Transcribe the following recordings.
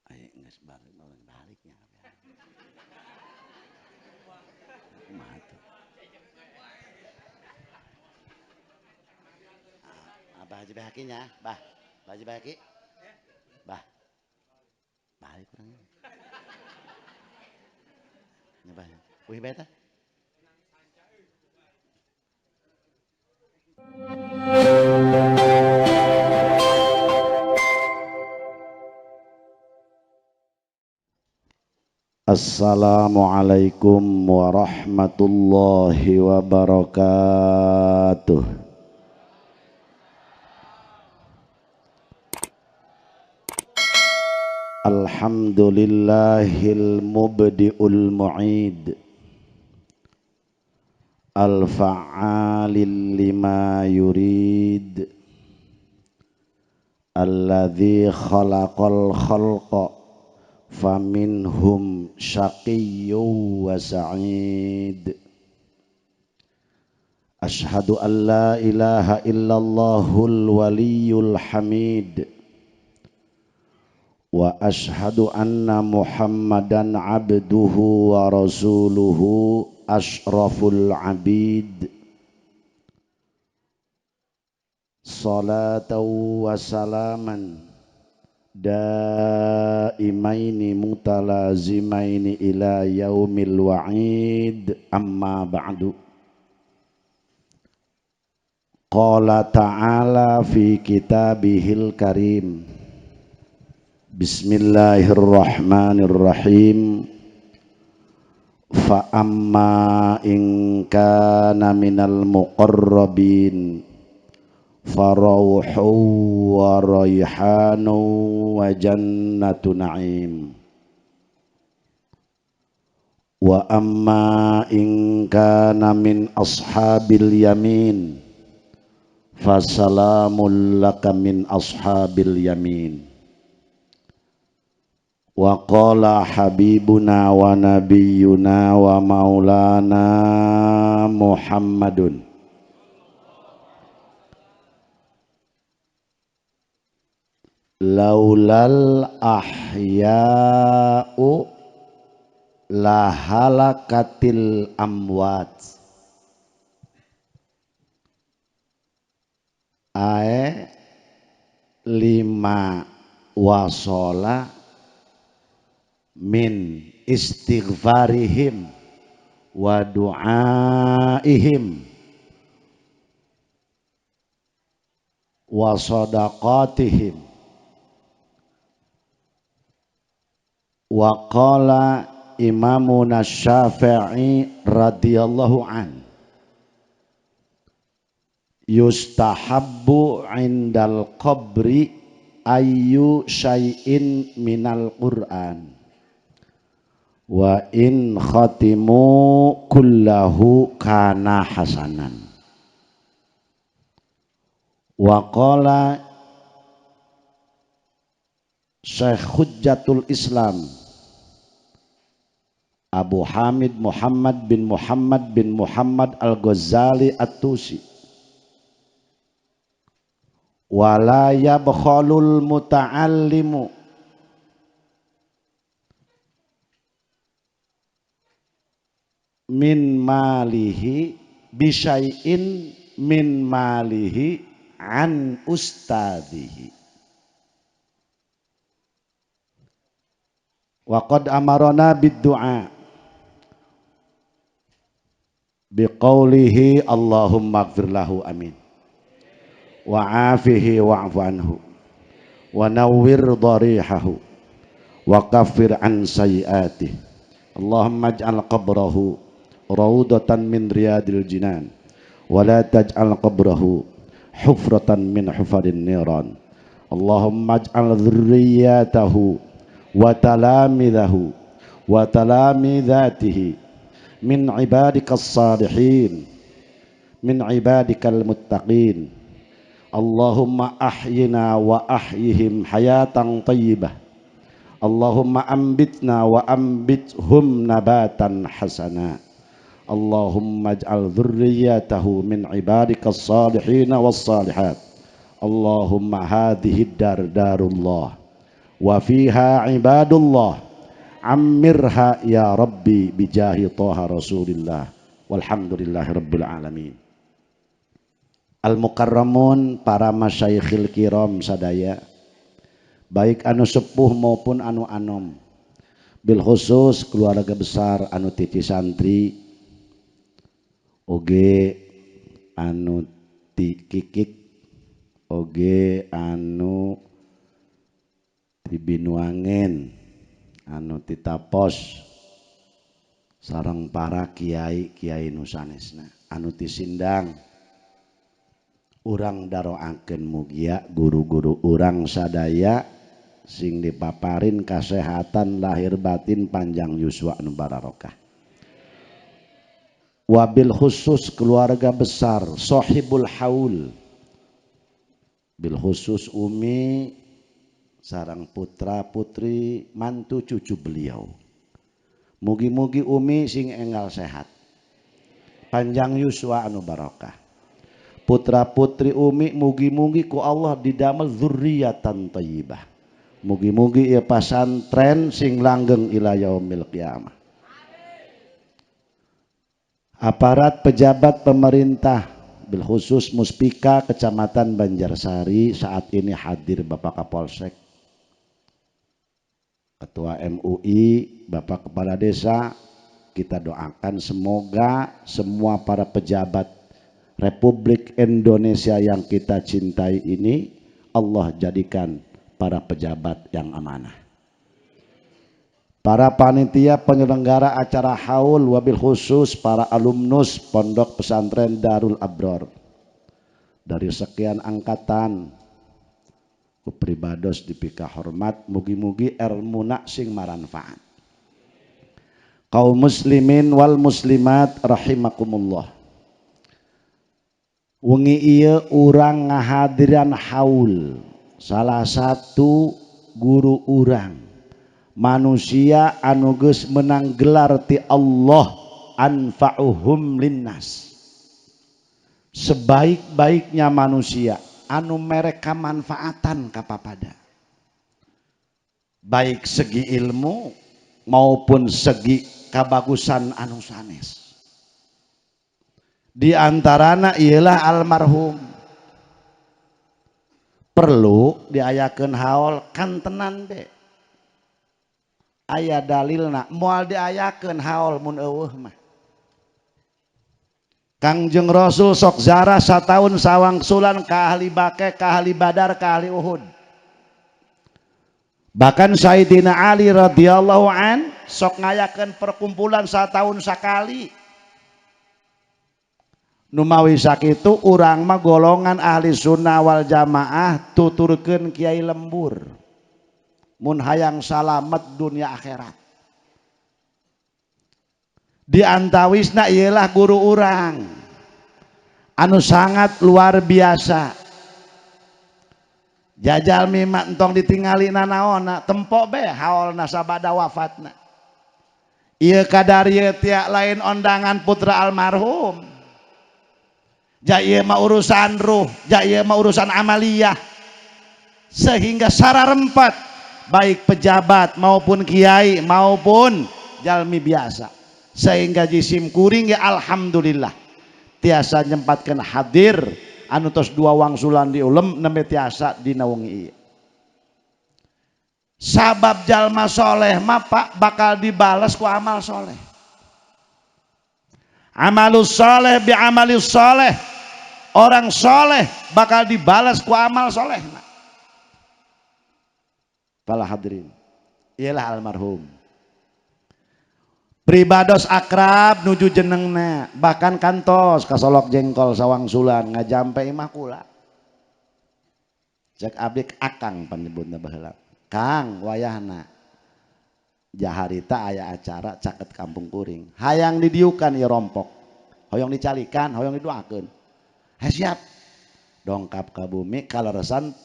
Ayo geus balik baliknya. Kumaha tuh? Abah Haji Bahakinya, Bah. Bah Haji Bahaki. Bah. Balik kurang. Nyebah. Wih beta. Assalamualaikum warahmatullahi wabarakatuh. Alhamdulillahil mubdi'ul mu'id, al-fa'alil lima yurid, alladzi khalaqal khalqa faminhum syaqiyyun wa sa'id. Ashhadu an la ilaha illallahul waliyyul hamid wa ashhadu anna muhammadan abduhu wa rasuluhu ashraful abid. Salatan wa salaman daimaini mutalazimaini ila yaumil wa'id, amma ba'du. Qala ta'ala fi kitabihil karim, bismillahirrahmanirrahim, fa amma in kana minal muqarrabin farauhu wa rayhanu wa jannatu na'im, wa amma in kana min ashabil yamin fasalamul laka min ashabil yamin. Wa qala habibuna wa nabiyyuna wa maulana Muhammadun laulal ahya'u lahalakatil amwat. Ae lima wasola min istighfarihim wa du'aihim wa sadaqatihim. Wa qala imamuna Syafi'i radhiyallahu an, yustahabbu indal qabri ayyu syai'in minal Qur'an wa in khatimu kullahu kana hasanan. Wa qala Syekh Hujjatul Islam Abu Hamid Muhammad bin Muhammad Al-Ghazali At-Tusi, wala yabkhalul muta'allimu min malihi bisyai'in min malihi an ustadihi. Wa qad amarana bid-du'a biqaulihi Allahumma ighfir lahu, amin, wa afihi wa'fu anhu wa nawwir dharihahu wa kaffir an sayyi'atihi. Allahumma ij'al qabrahu raudatan min riyadil jinan wa la taj'al qabrahu hufratan min hufarin niran. Allahumma ij'al dzurriyyatahu wa talamidahu wa talamidatihi min ibadikas salihin min ibadikal muttaqin. Allahumma ahyina wa ahyihim hayatan tayyibah. Allahumma ambitna wa ambithum nabatan hasana. Allahumma ij'al dzurriyyatahu min ibadikas salihin was salihat. Allahumma hadhihi dar darullah wa fiha ibadullah ammirha ya rabbi bijahi toha rasulillah walhamdulillahi rabbil alamin. Al mukarramun, para masyayikhil kiram sadaya, baik anu sepuh maupun anu anom, bil khusus keluarga besar anu titi santri oge anu ti kikik oge anu ti binuangen anu ti tapos sareng para kiai kiai nusanesna anu ti sindang, urang daroakeun mugia guru-guru urang sadaya sing dipaparin kasehatan lahir batin panjang yuswa nu barokah. Wabil khusus keluarga besar sohibul haul, bil khusus umi sarang putra putri mantu cucu beliau, mugi-mugi umi sing enggal sehat panjang yuswa anu barokah. Putra putri umi mugi-mugi ku Allah didamel dzurriatan thayyibah, mugi-mugi ieu pasantren sing langgeng ila yaumil qiyamah. Aparat pejabat pemerintah bil khusus Muspika Kecamatan Banjarsari saat ini hadir Bapak Kapolsek, Ketua MUI, Bapak Kepala Desa. Kita doakan semoga semua para pejabat Republik Indonesia yang kita cintai ini Allah jadikan para pejabat yang amanah. Para panitia penyelenggara acara haul, wabil khusus para alumnus Pondok Pesantren Darul Abror dari sekian angkatan pribados dipika hormat, mugi-mugi ilmuna sing maranfaat. Kaum muslimin wal muslimat rahimakumullah, wengi ieu urang ngahadiran haul salah satu guru urang manusia anu geus menang gelar ti Allah anfa'uhum linnas, sebaik-baiknya manusia anu mere kamanfaatan ka papada, baik segi ilmu maupun segi kabagusan anu sanes. Di antarana ialah almarhum perlu diayakeun haul kan tenan be aya dalilna moal diayakeun haul mun eueuh mah. Kangjeng Rasul sok zarah sataun sawangsulan ka ahli Baqi, ka ahli Badar, ka ahli Uhud. Bahkan Sayyidina Ali radhiyallahu an sok ngayakeun perkumpulan sataun sakali. Numawi sakitu urang mah golongan ahli sunnah wal jamaah tuturkeun kiai lembur mun hayang salamet dunia akhirat. Di antawisna ialah guru urang anu sangat luar biasa. Jajal mima entong ditingali nanaona tempo be haulna sabada wafatna. Ieu kadarieu tiak lain ondangan putra almarhum. Ja ieu mah urusan ruh, ja ieu mah urusan amaliyah. Sehingga sararempat baik pejabat maupun kiai maupun jalmi biasa, sehingga jisim kuring ya alhamdulillah tiasa nyempatkan hadir anu tos dua wangsulan di ulem nembe tiasa dina wengi ieu. Sabab jalma soleh mah Pak bakal dibales ku amal soleh. Amalus soleh bi amalis soleh, orang soleh bakal dibalas ku amal soleh. Para hadirin, ialah almarhum pribados akrab nuju jenengna, bahkan kantos kasolok jengkol sawangsulan ngajampe imah kula. Cek abdi akang penyebutna baheula. Kang wayahna jaharita aya acara caket kampung kuring. Hayang didiukan ieu rompok. Hoyong dicalikan, hoyong didoakeun. Siap. Dongkap ka bumi kaleresan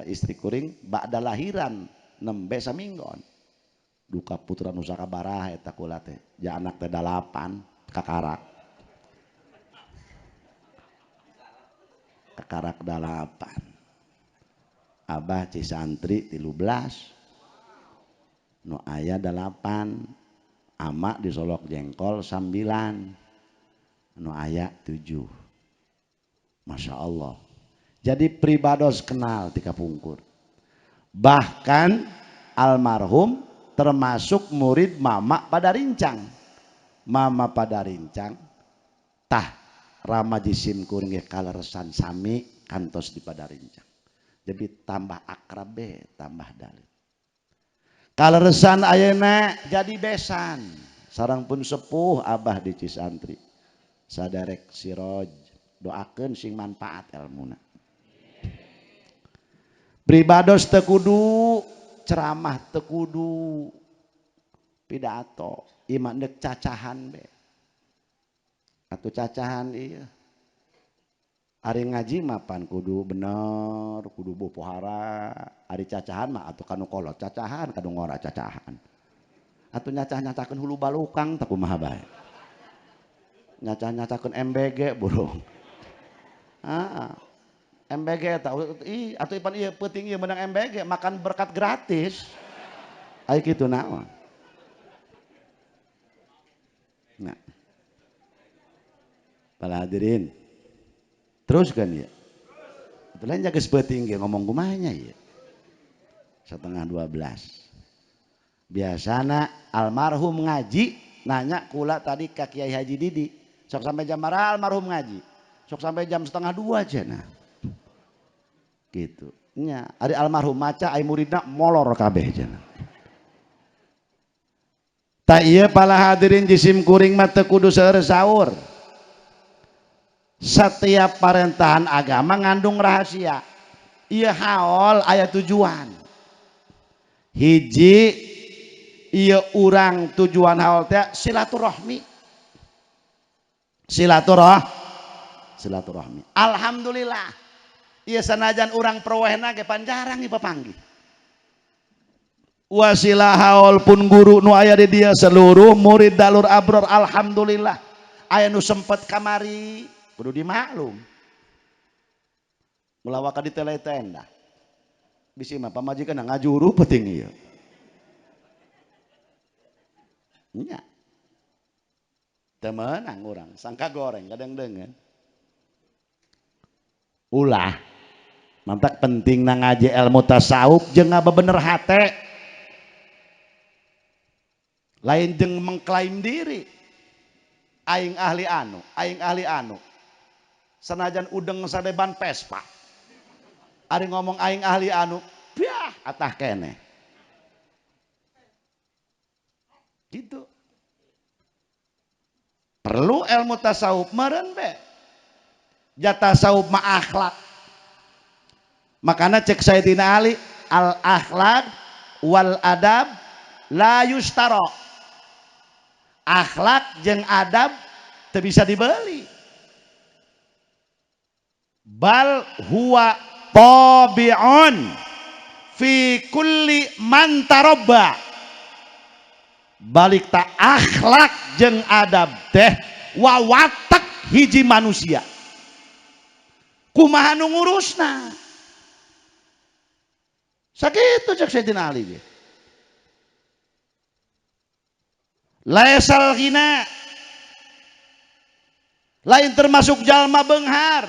istri kuring ba'da lahiran nembe saminggon. Duka putra nu sakabaraha eta kula teh. Ja anak teh 8 kakarak. Kakarak 8. Abah Cisantri 13, nu aya 8, ama di Solok Jengkol 9, nu aya 7. Masya Allah. Jadi pribados kenal di Kapungkur. Bahkan almarhum termasuk murid Mama pada Rincang. Mama pada Rincang tah ramaji simkuring kaleresan sami kantos di pada Rincang. Jadi tambah akrab be, tambah dalil. Kaleresan ayeuna jadi besan. Sarang pun sepuh Abah di Cisantri. Sadarek siroj, doakeun sing manfaat ilmuna. Pribados teu kudu ceramah, teu kudu pidato, iman dek cacahan be. Atuh cacahan ieu. Ari ngaji mapan kudu bener, kudu bopohara. Ari cacahan mah atuh kanu kolot cacahan, kanu ngora cacahan. Atuh nyacah-nyacakeun hulu balukang teu kumaha bae. Nyacah-nyacakeun MBG burung. MBG tahu atau ipan ieu peuting ieu menang MBG makan berkat gratis. Aya kitu naon. Nah. Para hadirin. Terus kan ya. Lain jaga sepeting ngomong kumanya ya. 11:30. Biasana almarhum ngaji nanya kula tadi ka Kiai Haji Didi. Sok sampai jam marah almarhum ngaji. Sok sampai jam 1:30 cenah. Gitu. Nya, ari almarhum maca ai muridna molor kabeh cenah. Ta ieu para hadirin jisim kuring mah teu kudu seueur saur. Setiap perintahan agama ngandung rahasia. Ieu haol aya tujuan. Hiji ieu urang tujuan haol teh silaturahmi. Silaturahmi. Alhamdulillah. Ieu sanajan urang perwehna ge panjarang ieu papanggih. Wasilah haol pun guru nu aya di dieu seluruh murid dalur abror alhamdulillah. Aya nu sempet kamari kudu dimaklum. Mulawa ka ditele tenda. Bisi mah pamajikan ngajuru penting ieu. Nya. Teu meunang urang, sangka goreng kadang deungeun. Ulah. Mantak pentingna ngaji ilmu tasawuf jeung ngabebener hate. Lain jeung mengklaim diri. Aing ahli anu. Senajan udeng sadeban Vespa. Ari ngomong aing ahli anu, piah atah keneh. Gitu. Perlu ilmu tasawuf meureun be. Jatah tasawuf mah akhlak. Makanya cek Sayyidina Ali, al akhlak wal adab la yustara. Akhlak jeung adab teu bisa dibeli. Bal huwa tabi'un fi kulli man tarabba. Balik ta akhlak jeung adab teh wawatak hiji manusia. Kumaha nu ngurusna? Sakitu cek Sayyidina Ali ge. Laisal ghina lain termasuk jalma beunghar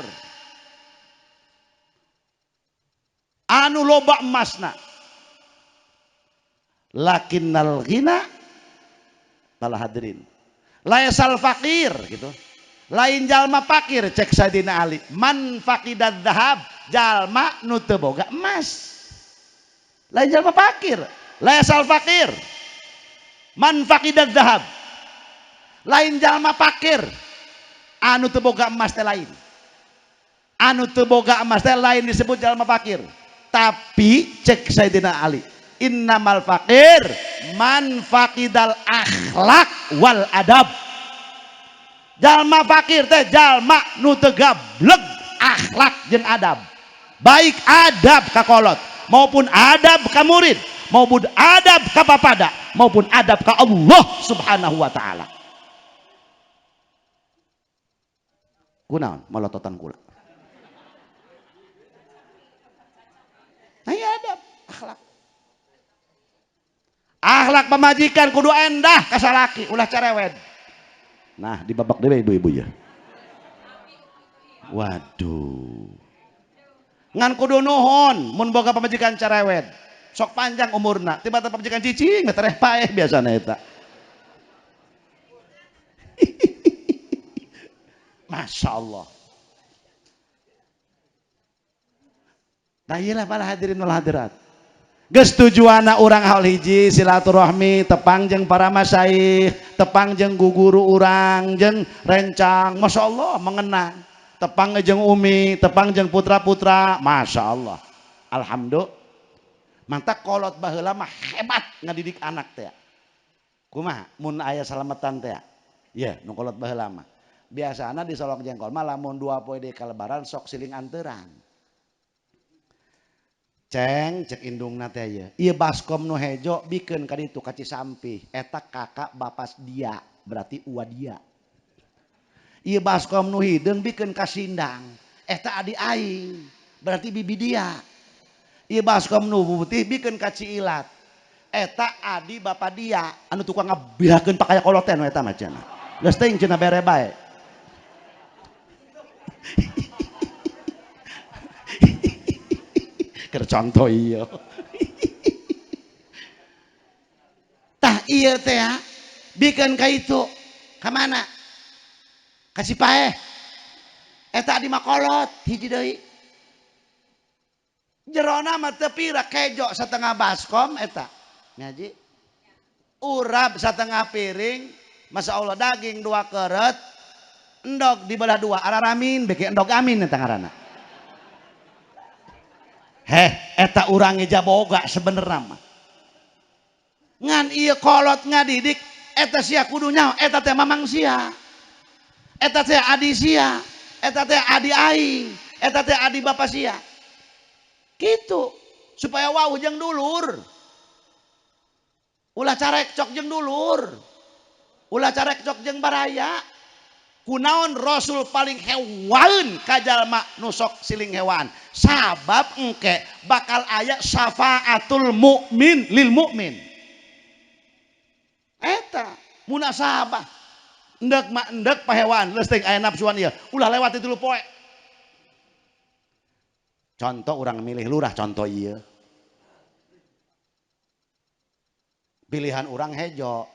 anu loba emasna lakinnal ghina para hadirin laisal fakir gitu lain jalma fakir cek Sayyidina Ali man faqidad dzahab jalma nu teu boga emas lain jalma fakir laisal fakir man faqidad dzahab lain jalma fakir anu teu boga emas teh lain anu teu boga emas teh lain disebut jalma fakir tapi cek Sayyidina Ali innamal fakir man faqidal akhlak wal adab jalma fakir teh jalma nu teu gablek akhlak jeung adab baik adab ka kolot maupun adab ka murid maupun adab ka bapada maupun adab ka Allah subhanahu wa ta'ala. Kunaon melototan kula. Ayo akhlak. Akhlak pamajikan kudu endah ka salaki ulah cerewet. Nah, di babak dewe ibu-ibu ya. Waduh. Ngan kudu nuhun mun boga pamajikan cerewet. Sok panjang umurna, tiba-tiba pamajikan cicing tereh paeh biasana eta. Masya Allah. Nah iyalah para hadirin wal hadirat. Geus tujuanna urang haul hiji silaturahmi tepang jeung para masyayikh, tepang jeung guguru urang jeung rencang, Masya Allah mengenang. Tepang jeung umi, tepang jeung putra-putra, Masya Allah. Alhamdulillah. Mantap kolot baheula mah hebat ngadidik anak teh. Kumaha mun aya salamatan teh? Iya, nu kolot baheula mah. Biasana di Solok Jengkol mah lamun 2 poe deui ka lebaran sok siling anteuran. Ceng cek indungna teh ieu. Ieu baskom nu hejo bikeun ka ditu ka Cisampih. Eta kakak bapas dia, berarti uwa dia. Ieu baskom nu hideung bikeun ka Sindang. Eta adi aing, berarti bibi dia. Ieu baskom nu putih bikeun ka Ciilat. Eta adi bapa dia, anu tukang ngabihakeun pakaya koloten eta mah cenah. Geus teuing cenah bere bae. Keur contoh ieu. Tah ieu teh bikeun ka itu. Ka mana? Ka Cipaeh. Eta di Makolot hiji deui. Jerona mah teu pira kejo satengah baskom eta. Ngaji. Urap satengah piring, Masya Allah daging 2 keret, endog dibelah 2, araramin beki endog amin eta ngaranna. Eta urang geja boga sebenarnya mah. Ngan ieu kolot ngadidik eta sia kudu nyaho, eta teh mamang sia. Eta teh adi sia, eta teh adi aing, eta teh adi bapa sia. Gitu supaya wau jeung dulur. Ulah carek cok jeung dulur. Ulah carek cok jeung baraya. Kunaon Rasul paling hewan ka jalma nu sok siling hewan. Sabab engke bakal aya syafaatul mukmin lil mukmin. Eta munasabah. Endek mah endek pahewan leus teuing aya nafsuan ieu. Ulah lewat itu poe. Contoh orang milih lurah contoh ieu. Pilihan orang hejo,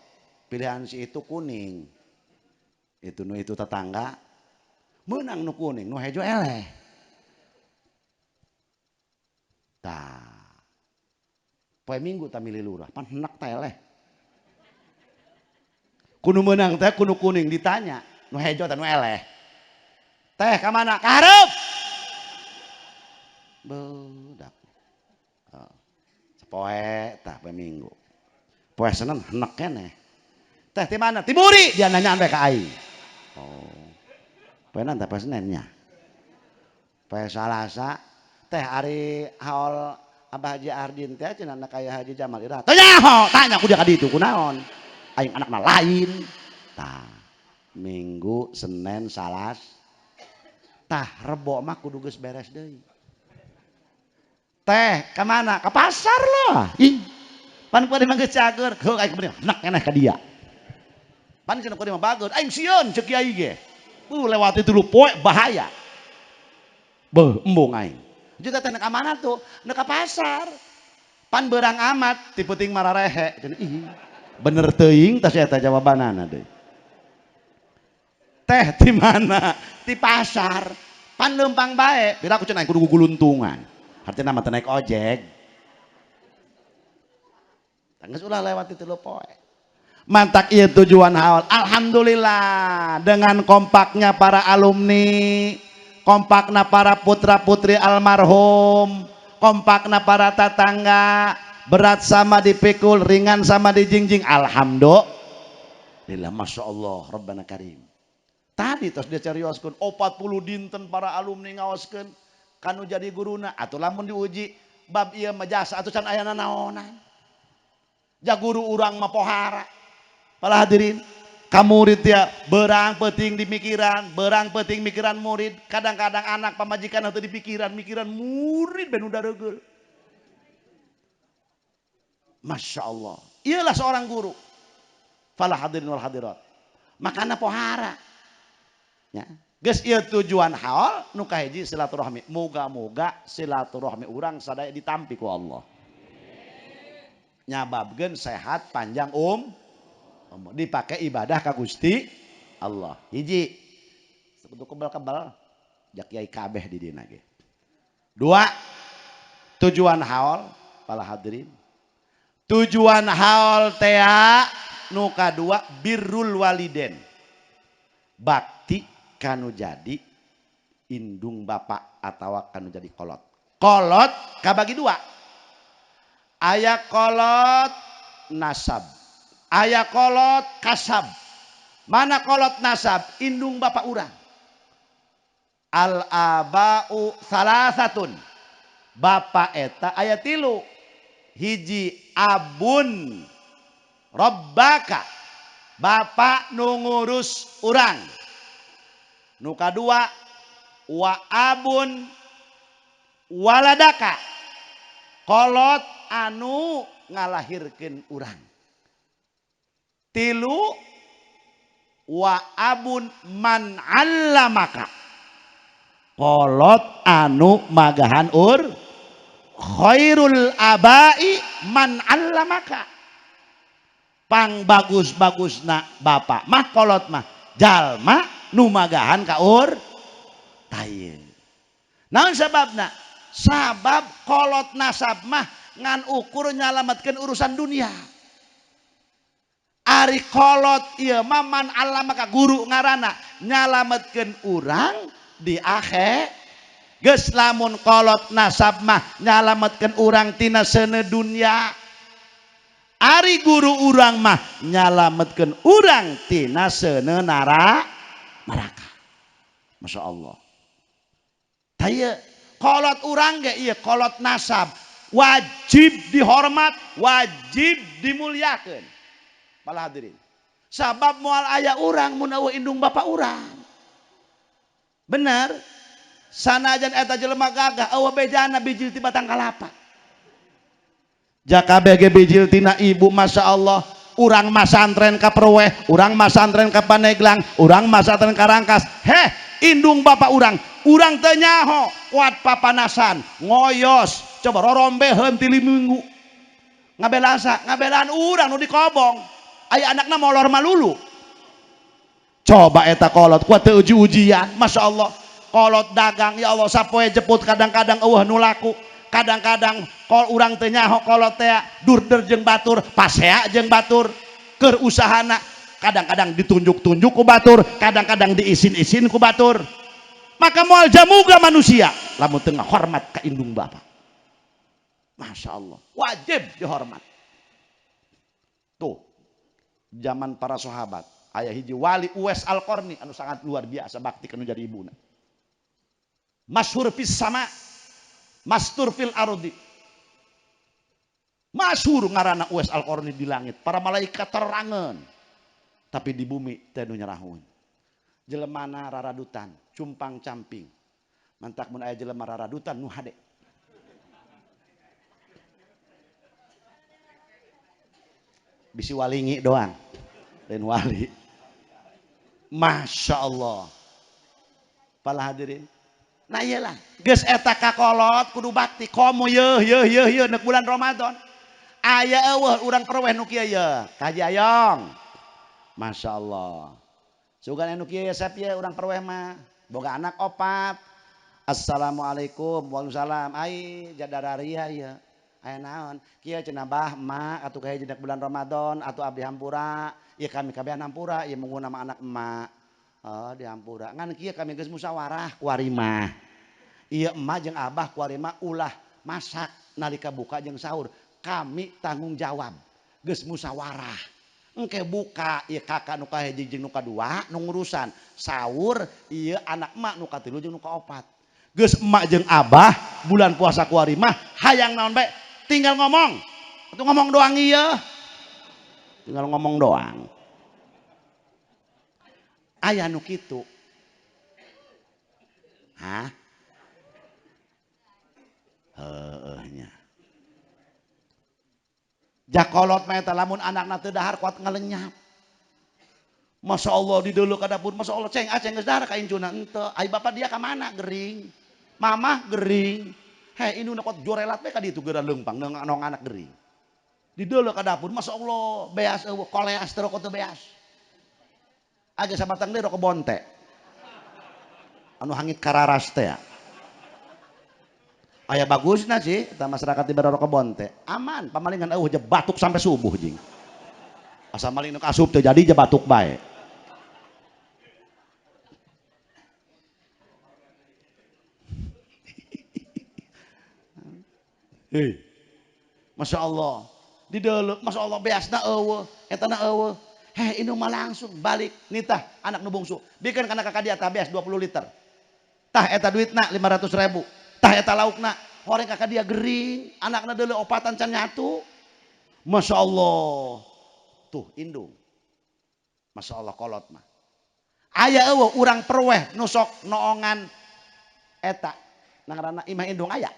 pilihan si itu kuning. Itu nu itu tetangga menang nu kuning, nu hejo eleh. Tah. Poe Minggu ta milih lurah, pan henak teh eleh. Kudu menang teh kudu kuning ditanya, nu hejo teh nu eleh. Teh ka mana? Ka hareup. Budak. Oh. Poe tah poe Minggu. Poe Senin henek keneh. Teh di mana? Tiburi dia nanya sampai ke aing. Oh. Poe nanti poe Senin nya. Poe Salasa teh ari haul Abah Haji Ardin teh cenah anak aya Haji Jamal Ira. Teu nyaho, tanya ku dia ka ditu kunaon? Aing anakna lain. Tah. Minggu, Senin, Salas. Tah Rebo mah kudu geus beres deui. Teh ka mana? Ka pasar lah. Ih. Pan kudu mah geus cager, heuh aing kemudian enak keneh ka dia. Pan cenah kudu mah bageut, aing sieun ceuk kiai ge. Lewat itu lu poe bahaya. Beuh embung aing. Juga teh ka mana tuh? Neuk ka pasar. Pan beurang amat ti peuting mararehe. Ih. Bener teuing tas eta jawabanana deui. Teh di mana? Di pasar. Pan leumpang bae, pira aku cenah kudu guluntungan. Artinya mah teu naik ojek. Geus ulah lewat itu poe. Mantak ieu tujuan haul. Alhamdulillah dengan kompaknya para alumni, kompakna para putra-putri almarhum, kompakna para tetangga, berat sama dipikul, ringan sama dijingjing. Alhamdulillah, Masya Allah, Rabbana Karim. Tadi terus dia carioskeun 40 dinten para alumni ngaoskeun kanu jadi guruna atuh lamun diuji bab ieu mah jasa atuh can aya nanaonan. Jaguru urang mah pohara. Para hadirin, ka murid ya beurang peuting di mikiran, beurang peuting mikiran murid. Kadang-kadang anak pamajikan atuh di pikiran, mikiran murid ben udah regeul. Masya Allah. Ialah seorang guru. Fala hadirin wal hadirat. Makana pohara. Ya. Geus ieu tujuan haul nu kahiji silaturahmi. Moga-moga silaturahmi urang sadaya ditampi ku Allah. Nyababkeun sehat panjang dipakai ibadah ka Gusti Allah. Hiji. Sebetul kebal-kebal jak kiai kabeh di dina ge. Dua, tujuan haul para hadirin. Tujuan haul teh nu kadua birrul waliden. Bakti kanu jadi indung bapak atawa kanu jadi kolot. Kolot kabagi dua. Aya kolot nasab. Aya kolot kasab. Mana kolot nasab? Indung bapak urang. Al aba'u salasatun. Bapak eta aya tilu. Hiji abun robbaka. Bapak nu ngurus urang. Nu kadua wa abun waladaka. Kolot anu ngalahirkeun urang. Tilu wa abun man 'allamaka. Kolot anu magahan khairul abai man 'allamaka. Pang bagus-bagusna bapak mah kolot mah jalma nu magahan ka tayeu. Naon sababna? Sabab kolot nasab mah ngan ukur nyalametkeun urusan dunia. Ari kolot ieu mah man 'allamaka guru ngaranna nyalametkeun urang di akhir. Geus lamun kolot nasab mah nyalametkeun urang tina seuneu dunya. Ari guru urang mah nyalametkeun urang tina seuneu neraka. Masya Allah. Taya kolot urang ge ieu kolot nasab wajib dihormat, wajib dimuliakeun. Para hadirin. Sabab moal aya urang mun eueuh indung bapak urang. Bener. Sanajan eta jelema gagah eueuh bejana bijil ti batang kalapa. Jaka bege bijil tina ibu masya Allah. Urang masantren ka Perweh, urang masantren ka Paneglang, urang masantren ka Rangkas. Heh, indung bapak urang teu nyaho kuat papanasan, ngoyos, coba rorombeheun ti 5 minggu. Ngabelaan urang nu dikobong. Aya anakna molor malulu. Coba eta kolot kuat teu uji-ujian, masya Allah. Kolot dagang ya Allah sapoe jeput kadang-kadang eueuh nu laku. Kadang-kadang kol urang teu nyaho kolot teh durder jeung batur, pasea jeung batur keur usahana. Kadang-kadang ditunjuk-tunjuk ku batur, kadang-kadang diisin-isin ku batur. Maka moal jamuga manusia lamun teu ngahormat ka indung bapak. Masya Allah, wajib dihormat. Tuh, zaman para sahabat, aya hiji wali Uwais Al-Qarni anu sangat luar biasa bakti kanu jadi ibuna. Masyhur fis sama, mastur fil ardi. Masyhur ngaranna Uwais Al-Qarni di langit, para malaikat terangeun. Tapi di bumi teu nu nyarahun. Jelemana raradutan, cumpang camping. Mantak mun aya jelema raradutan nu hade. Bisi walingi doang. Lain wali. Masya Allah. Para hadirin. Nah iyalah. Geus eta kakolot kudu bakti. Komo yeuh neuk bulan Ramadan. Aya eueuh urang Perweh nu kieu yeuh. Kaji Ayong. Masya Allah. Sugan anu kieu sapieu urang Perweh mah. Boga anak 4. Assalamualaikum. Waalaikumsalam. Ai jadararia ieu. Aya naon? Kieu cenah bah emak atuh kahiji neuk bulan Ramadan atuh abdi hampura. Ieu kami kabeh hampura ieu munggu nama anak emak. Oh dihampura. Ngan kieu kami geus musyawarah kuarimah. Ieu emak jeung abah kuarimah ulah masak nalika buka jeung sahur. Kami tanggung jawab. Geus musyawarah. Engke buka ieu kakak nu kahiji jeung nu kadua nu ngurusan. Sahur ieu anak emak nu katilu jeung nu kaopat. Geus emak jeung abah bulan puasa kuarimah hayang naon bae tinggal ngomong. Atuh ngomong doang ieu. Tinggal ngomong doang. Aya nu kitu. Hah? Heueuh nya. jakolot mah eta lamun anakna teu dahar kuat ngalenyap. Masya Allah di dulu ka dapur, Masya Allah ceng aceng geus dahar ka incuna henteu. Ai bapak dia ka mana gering. Mama gering. Heh indungna kuat jorelat we ka ditu geura leumpang nong anak gering. Di dulu ka dapur, Masya Allah beas eueuh koleas teu rokok teu beas. Aja sabatang deui rokok bonte. Anu hangit kararas teh ya. Aya bagusna sih, kita masyarakat di bara rokok bonte. Aman, pamalingan eueuh je batuk sampai subuh jing. Asa maling nu kasup teu jadi je batuk bae. Hei. Masya Allah. Di deuleu, Masya Allah beasna eueuh, etana eueuh. Heh, indung mah langsung balik nitah anak nu bungsu. Bikin kana kakak dia tah beas 20 liter. Tah eta duitna 500.000. Tah eta laukna horeng kakak dia gering, anakna deuleu opatan can nyatu. Masya Allah. Tuh indung. Masya Allah kolot mah. Aya eueuh urang perweh nu sok noongan eta. Ngaranna imah indung aya.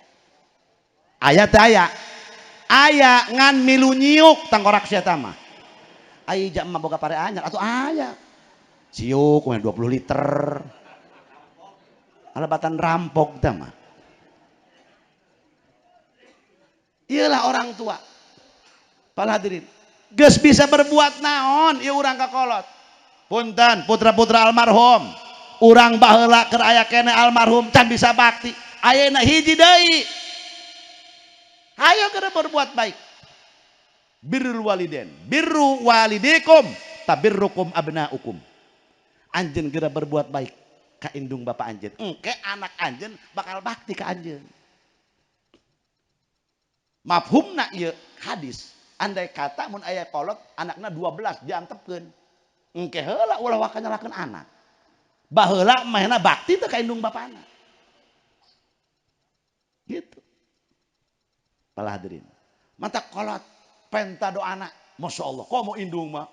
Aya teh aya. Aya ngan milu nyiuk tangkorak sia tah mah. Aya jam mah boga pare anyar atuh aya. Siuk 20 liter. Alebatan rampok tah mah. Iyalah orang tua. Para hadirin, geus bisa berbuat naon ieu urang kakolot. Punten putra-putra almarhum. Urang baheula keur aya kene almarhum can bisa bakti. Ayeuna hiji deui. Ayo kita berbuat baik. Birrul waliden, birru walidikum, tabirrukum abnaukum. Anjeun geura berbuat baik ka indung bapak anjeun. Engke anak anjeun bakal bakti ka anjeun. Mafhumna ieu hadis. Andai kata mun aya kolot anakna 12 diantepkeun. Engke heula ulah waka nyalakeun anak. Baheula mahna bakti teh ka indung bapana. Gitu. Para hadirin. Mata kolot penta doana. Masya Allah. Kok mau indung mah?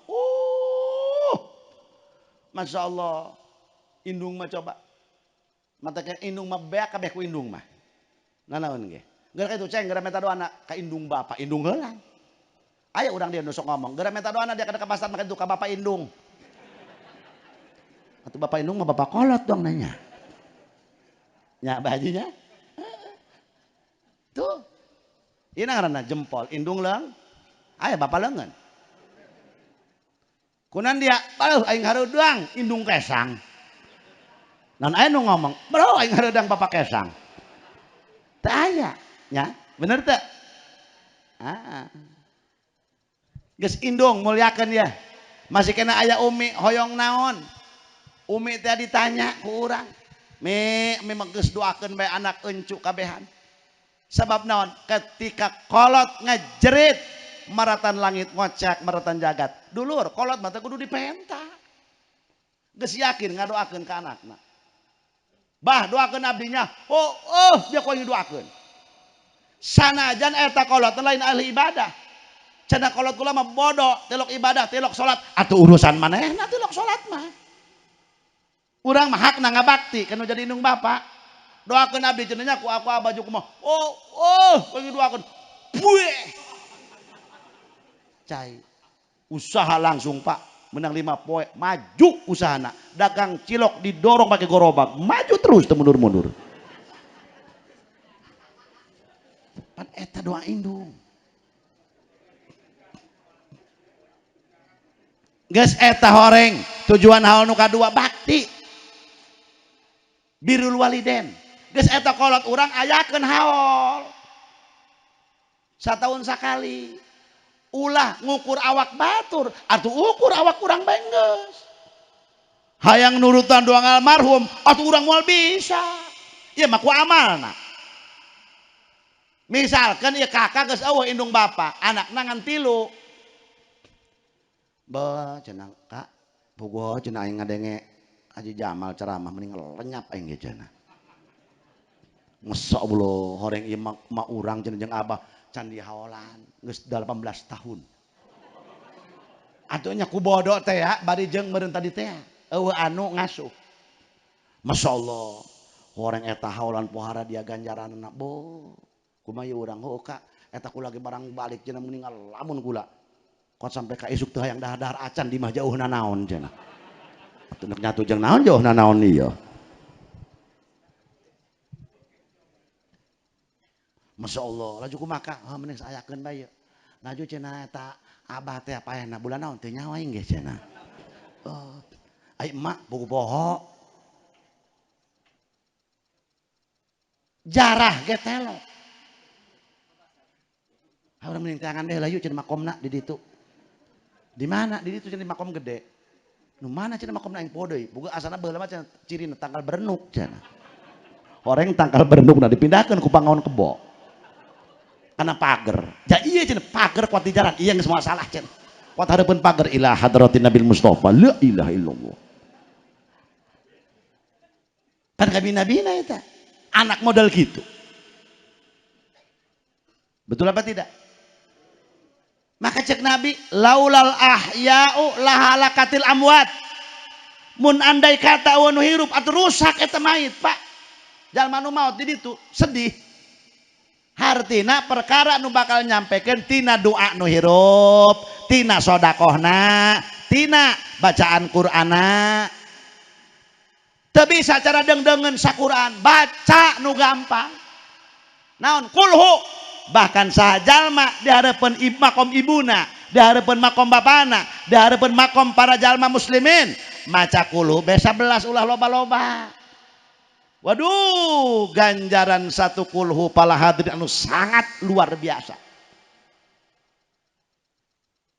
Masya Allah. Indung mah coba. Mata kayak indung mah beak kabeh ku indung mah. Nanaon ge? Gara itu ceng gara meta doana ka indung bapak, indung heulang. Aya urang dia nusuk ngomong, gara meta doana dia kada ka pasar maka itu ka bapak indung. Atuh bapak indung mah bapak kolot dong nanya. Nya bajunya. Tuh. Ieu ngaranna jempol, indung leung. Aya bapak leungeun. Kunan dia, "Baleuh aing hareudang indung kesang." Nan aya nu ngomong, "Bro aing hareudang bapak kesang." Teu aya, nya. Bener teu? Geus indung mulyakeun ya. Masih kena aya umi hoyong naon? Umi teh ditanya ku urang. Mi mah geus doakeun bae anak encu kabehan. Sabab naon? Ketika kolot ngajerit maratan langit ngocak maratan jagat. Dulur kolot mah teh kudu dipenta. Geus yakin ngadoakeun ka anakna. Bah doakeun abdinya. Dia kudu doakeun. Sanajan eta kolot lain ahli ibadah. Cenah kolot kula mah bodoh, telok ibadah, telok salat. Atuh urusan manehna telok salat mah. Urang mah hakna ngabakti kana jadi indung bapak. Doakeun abdi cenah nya ku aku baju kumaha. Kudu doakeun. Bueh. Cai. Usaha langsung Pak. Menang 5 poe, maju usahana. Dagang cilok didorong pakai gerobak, maju terus teu mundur-mundur. Pan eta doa indung. Geus eta horeng, tujuan haul nu kadua bakti. Birrul waliden. Geus eta kolot urang ayakeun haul. Satahun sakali. Ulah ngukur awak batur, atuh ukur awak urang bae geus. Hayang nurutan doang almarhum, atuh urang moal bisa. Ieu mah ku amalna. Misalkan ieu kakak geus eueuh indung bapa, anakna ngan 3. Beuh cenah Kak, puguh cenah aing ngadenge Haji Jamal ceramah mending lenyap aing ge cenah. Masa Allah horeng ieu mah urang cenah jeung Abah can dihaolan geus 18 tahun. Atuhnya ku bodoh teh ya, bari jeung meureun tadi teh eueuh anu ngasuh. Masya Allah horeng eta haolan pohara dia ganjaranna bo. Kumaha ieu urang heuh Kak, eta kula ge barang balik cenah meninggal lamun kula kot sampai ka isuk teh hayang dahar-dahar acan di mah jauhna naon cenah atuh nyatu jeung naon jauhna naon ieu Masya Allah laju kumaka mending sayakeun bae laju cenah eta abah teh paehna bulan naon teh nyawa inggih cenah ai emak buku poho jarah ge telok urang mending tangan deh layu cenah makomna di ditu di mana di ditu cenah di makom gede nu mana cenah makomna aing poho deui boga asana baheula mah cenah cirina tangkal berenuk cenah horeng tangkal berenuk na dipindahkeun ku pangaon kebo karena pager ja iya cenah pager kuat di jalan iya geus moal salah cenah kuat hareupeun pager ila hadratin nabil mustofa la ilaha illallah pan kabina-bina eta anak model gitu betul apa tidak maka cek nabi laulal ahya'u lahalakatil amwat mun andai kata anu hirup atuh rusak eta mayit pak jalma nu maot di ditu sedih hartina perkara nu bakal nyampekeun tina doa nu hirup tina sodakohna tina bacaan Qur'ana teu bisa cara dengdengeun saquran baca nu gampang naon kulhu bahkan sajalma di harapan makom ibuna di harapan makom bapana di harapan makom para jalma muslimin maca kulhu besa belas ulah loba-loba waduh ganjaran satu kulhu pala hadirin anu sangat luar biasa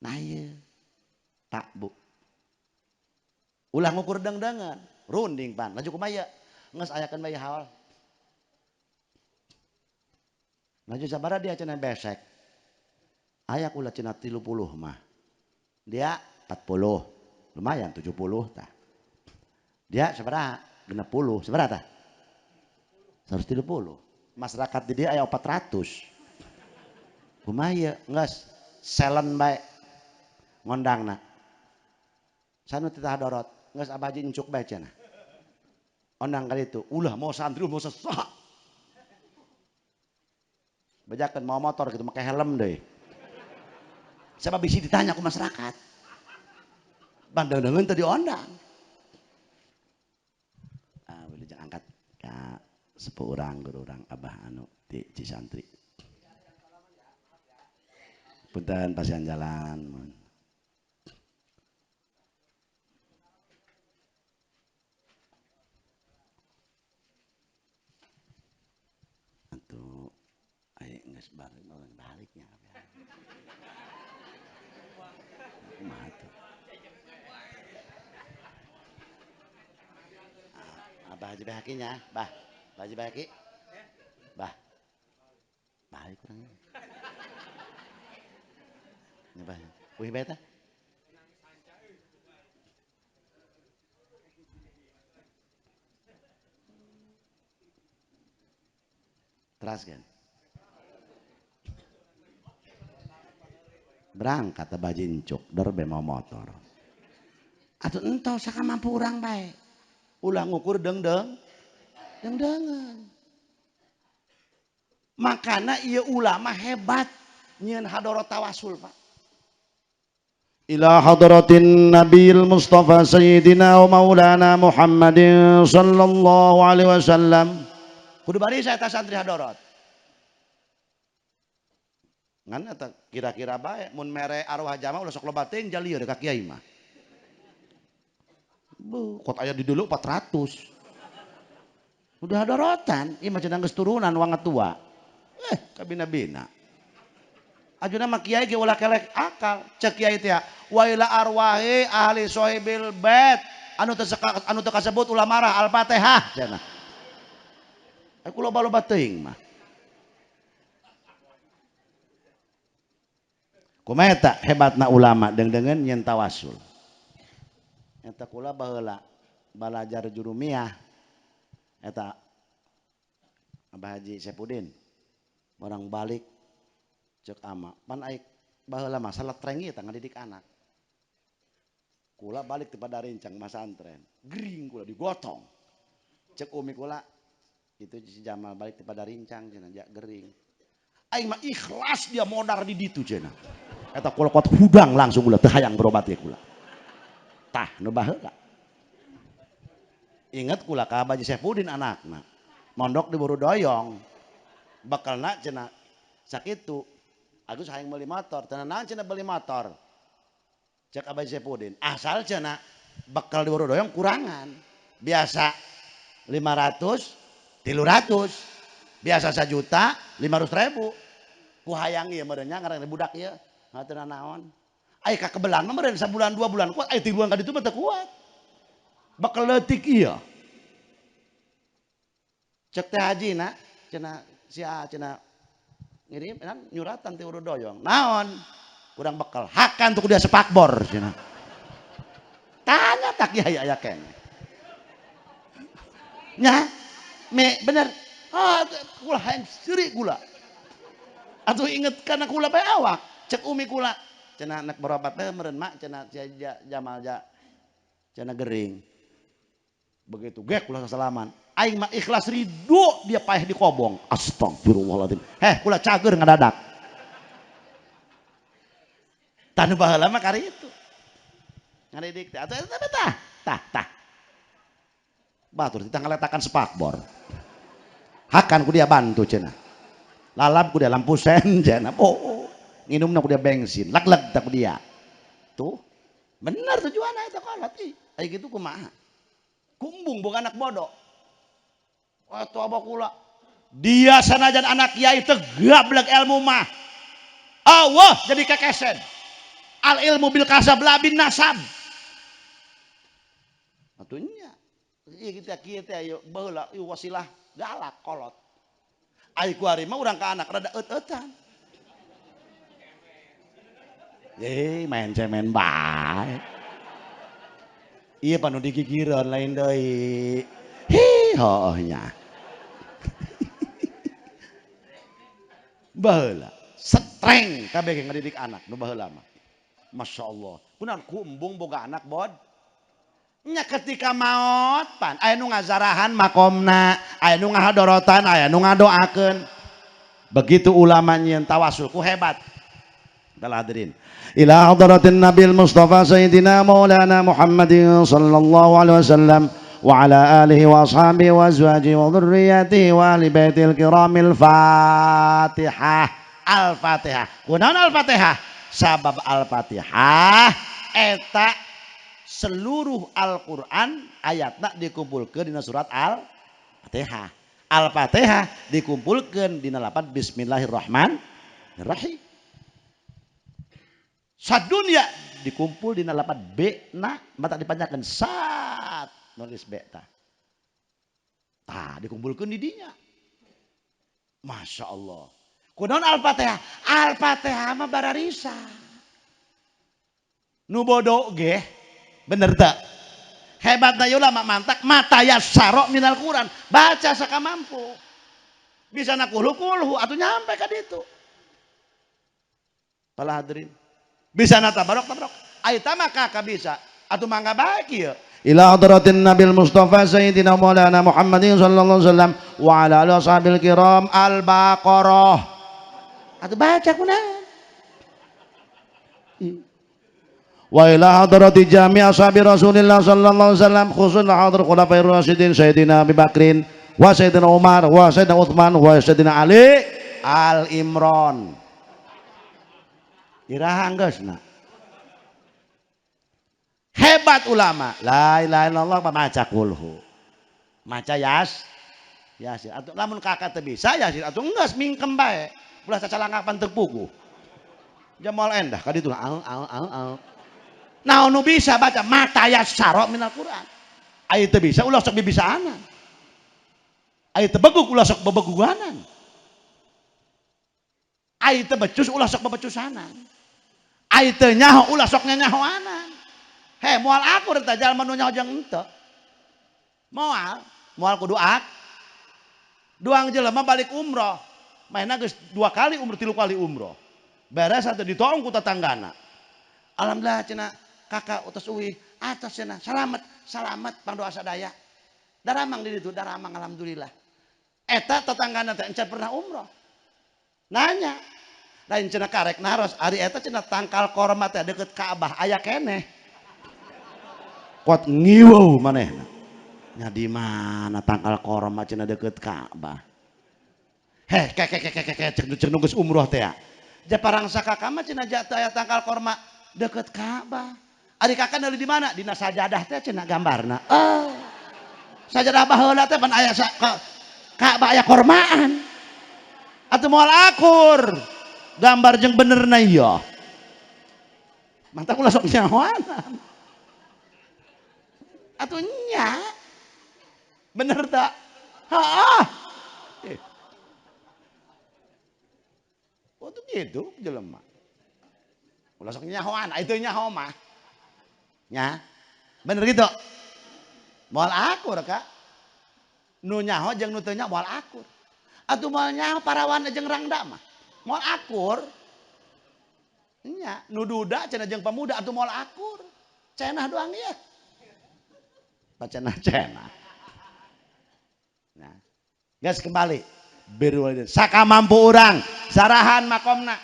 nah iya tak bu ulah ngukur dengdengan runding pan laju kumaya nges ayakan bayi hal laju sabara dia cenah besek ayak ulah cenah 30 mah dia 40 lumayan 70 tah dia sabaraha 60 sabaraha tah 130 masyarakat di dia aya 400 kumaya nges selen bae ngondangna sanu titah dorot nges abaji encuk bae cenah ondang kali itu ulah mau santri mau sesak bejakeun mau motor gitu make helm deui sabab bisi ditanya ku masyarakat bandeng-dengeun teu diondang boleh jangan angkat ya sepuh urang guru urang abah anu di Cisantri punten pasian jalan atuh aya geus baliknya kumaha tuh Abah Haji Bahakinya bah Haji Bahaki bah balik kurangnya nyebah wih beta teraskeun berangkat abah jincuk derbe mau motor atuh entos sakamampu urang bae ulah ngukur dengdengan makana ieu ulama hebat nyieun hadarat tawasul pak ila hadratin nabil mustafa sayyidina wa maulana muhammadin sallallahu alaihi wasallam kudu bari saya tas santri hadarat ngan eta kira-kira bae mun mere arwah jamaah ulah sok loba teuing jalieur ka kiai mah kot aya di dulu 400 udah hadaratan ieu mah cenah geus turunan wanga tua kabina-bina ajuna mah kiai ge ulah kelek akal cek kiai teh wa ila arwahi ahli sohibil bait anu teu kasebut ulah marah al-fatihah cenah aku loba-loba teuing mah kumaha eta hebatna ulama dengdengeun nyeun tawasul eta kula baheula balajar jurumiyah eta Abah Haji Sepudin orang balik cek ama pan aik baheula mah saletreng ieu tah ngadidik anak kula balik ti Padarincang masantren gering kula digotong cek umi kula itu si Jamal balik ti Padarincang cenah ja gering Aing mah ikhlas dia modar di ditu cenah. Eta kula kuat hudang langsung kula teu hayang berobat ya kula. Tah nu baheula. Ingat kula ka Baji Saipudin anakna. Mondok di Burudoyong. Bekalna cenah sakitu. Agus hayang beli motor, teu naon cenah beli motor. Cek Baji Saipudin, asal cenah bekal di Burudoyong kurangan. Biasa 500, 300. Biasa 1.500.000. Ku hayang ieu meureun nya ngaranna budak ieu. Teu naon. Ai ka kebelan mah meureun sabulan 2 bulan kuat, ai tiluan ka ditu mah teu kuat. Bakal leutik ieu. Cek teh hajina cenah sia cenah ngirim nyuratan ti Urudoyong. Naon? Kurang bekal. Hakan tuh dia sepakbor cenah. Tanya tak ya aya kene. Nya me bener. Kula hayang seuri kula. Atuh inget kana kula bae awak. Cek umi kula. Cenah anak berobat teh meureun mak cenah Jamal cenah gering. Begitu ge kula sasalaman. Aing mah ikhlas ridho dia payah dikobong. Astagfirullahaladzim. Kula cager ngadadak. Tanu baheula mah kari itu. Ngadidik teh. Tah. Batur kita ngeletakan sepakbor. Hakan ku dia bantu cenah. Lalap ku dia lampu sen cenah. Nginumna ku dia bensin. Lag-lag tak ku dia. Tuh. Bener tujuanna eta kolot ih. Aya kitu kumaha? Kumbung bukan anak bodoh. Atuh abah kula. Dia sanajan anak kiai teu gablek ilmu mah. Allah jadi kekesen. Al ilmu bil kasab la bin nasab. Atunya. Ieu kita kieu teh ayo baheula ieu wasilah galak kolot. Ai ku ari mah urang ka anak rada eut-eutan. Main cemen bae. Ieu panu digigireun lain deui. Heuh nya. Baheula streng kabeh ngadidik anak nu baheula mah. Masya Allah. Kunaon kumbung boga anak bod. Nya ketika maot pan aya nu ngazarahan makomna, aya nu ngahadorotan, aya nu ngadoakeun. Begitu ulama nyieun tawasul ku hebat. Dal hadirin. Ila hadratin Nabil Mustafa Sayyidina Maulana Muhammadin sallallahu alaihi wasallam wa ala alihi wa ashabihi wa azwajihi wa dhurriyyatihi wa ahli baitil kiramil Fatihah. Al-Fatihah. Kunaon Al-Fatihah? Sabab Al-Fatihah eta seluruh Al-Qur'an ayatna dikumpulkeun dina surat Al-Fatihah. Al-Fatihah dikumpulkeun dina lapan Bismillahirrahmanirrahim. Sadunya dikumpul dina lapan B na mata dipanjangkeun sat nulis B tah. Tah dikumpulkeun di dinya. Masya Allah. Kunaon Al-Fatihah? Al-Fatihah mah bararisa. Nu bodoh ge, bener tak? Hebatna ulama mantak mata yassaro minal Quran. Baca sakamampu. Bisa nak kulhu atuh nyampe ka ditu. Pala hadirin. Bisa na tabarok. Ai tah mah kakak bisa. Atuh mangga bae kieu. Ila hadratin Nabil Mustafa Sayyidina Maulana Muhammadin sallallahu alaihi wasallam wa ala alihi washabil kiram Al-Baqarah. Atuh baca kunaon? Wa ila hadrati jami' ashabi Rasulillah sallallahu alaihi wasallam khususan hadrat khulafair rasyidin Sayyidina Abu Bakrin wa Sayyidina Umar wa Sayyidina Utsman wa Sayyidina Ali Al-Imran. Iraha geusna. Hebat ulama. La ilaha illallah maca kulhu. Maca yasin. Atuh lamun kakak teu bisa yasin atuh geus mingkem bae. Ulah cacalangapan teu puguh. Jamal endah ka ditu al. Naon nu bisa baca mata yassaro minal Quran. Aya teu bisa ulah sok bibisaanan. Aya teu begug ulah sok bebeguganan. Aya teu becus ulah sok bebecusanan. Aya teu nyaho ulah sok nyanyahoanan. Moal akur eta jalma nu nyaho jeung henteu. Moal kudu duang jelema balik umroh. Mainna geus 2 kali umroh 3 kali umroh. Beres atuh ditolong ku tetanggana. Alhamdulillah cenah kakak utus uwi atas cenah salamet pangdoa sadaya. Daramang di ditu daramang alhamdulillah. Eta tetanggana teh encan pernah umroh. nanya lain cenah karek naros ari eta cenah tangkal korma teh deket Ka'bah aya keneh kuat ngiweuh manehna nya di mana tangkal korma cenah deket Ka'bah heh cek nunggus umroh teh ya japarang sakaka mah cenah jatuh aya tangkal korma deket Ka'bah ari kakak dari di mana dina sajadah teh cenah gambarna sajadah baheula teh pan aya Ka'bah aya kormaan atuh moal akur gambar jeung benerna ieu mantap ulah sok nyahoanan atuh nya bener tak heeh waktu gitu jelema ulah sok nyahoan itu nyaho mah nya bener gitu moal akur kak nu nyaho jeung nu teu nyaho moal akur atuh moal nyaho parawan jeung rangda mah moal akur nya nu duda cenah jeung pemuda atuh moal akur cenah doang ya cenah nah gas kembali birwalidin saka mampu orang sarahan makomna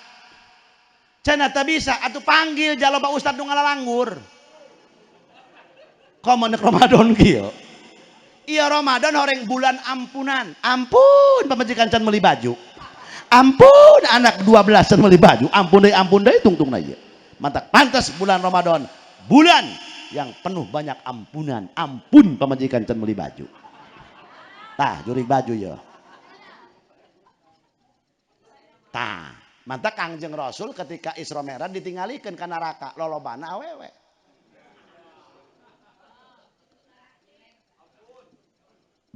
cenah teu bisa atuh panggil jaloba ustad nu ngalalanggur komo neuk Ramadan kieu iya Ramadan horeng bulan ampunan ampun pamajikan can meuli baju ampun anak 12 can meuli baju ampun deui tungtungna ieu mantap pantas bulan Ramadan bulan yang penuh banyak ampunan ampun pamajikan can meuli baju tah jurig baju ya tah mantap Kangjeng Rasul ketika Isra Mi'raj ditinggalikeun ka neraka lolobana awewe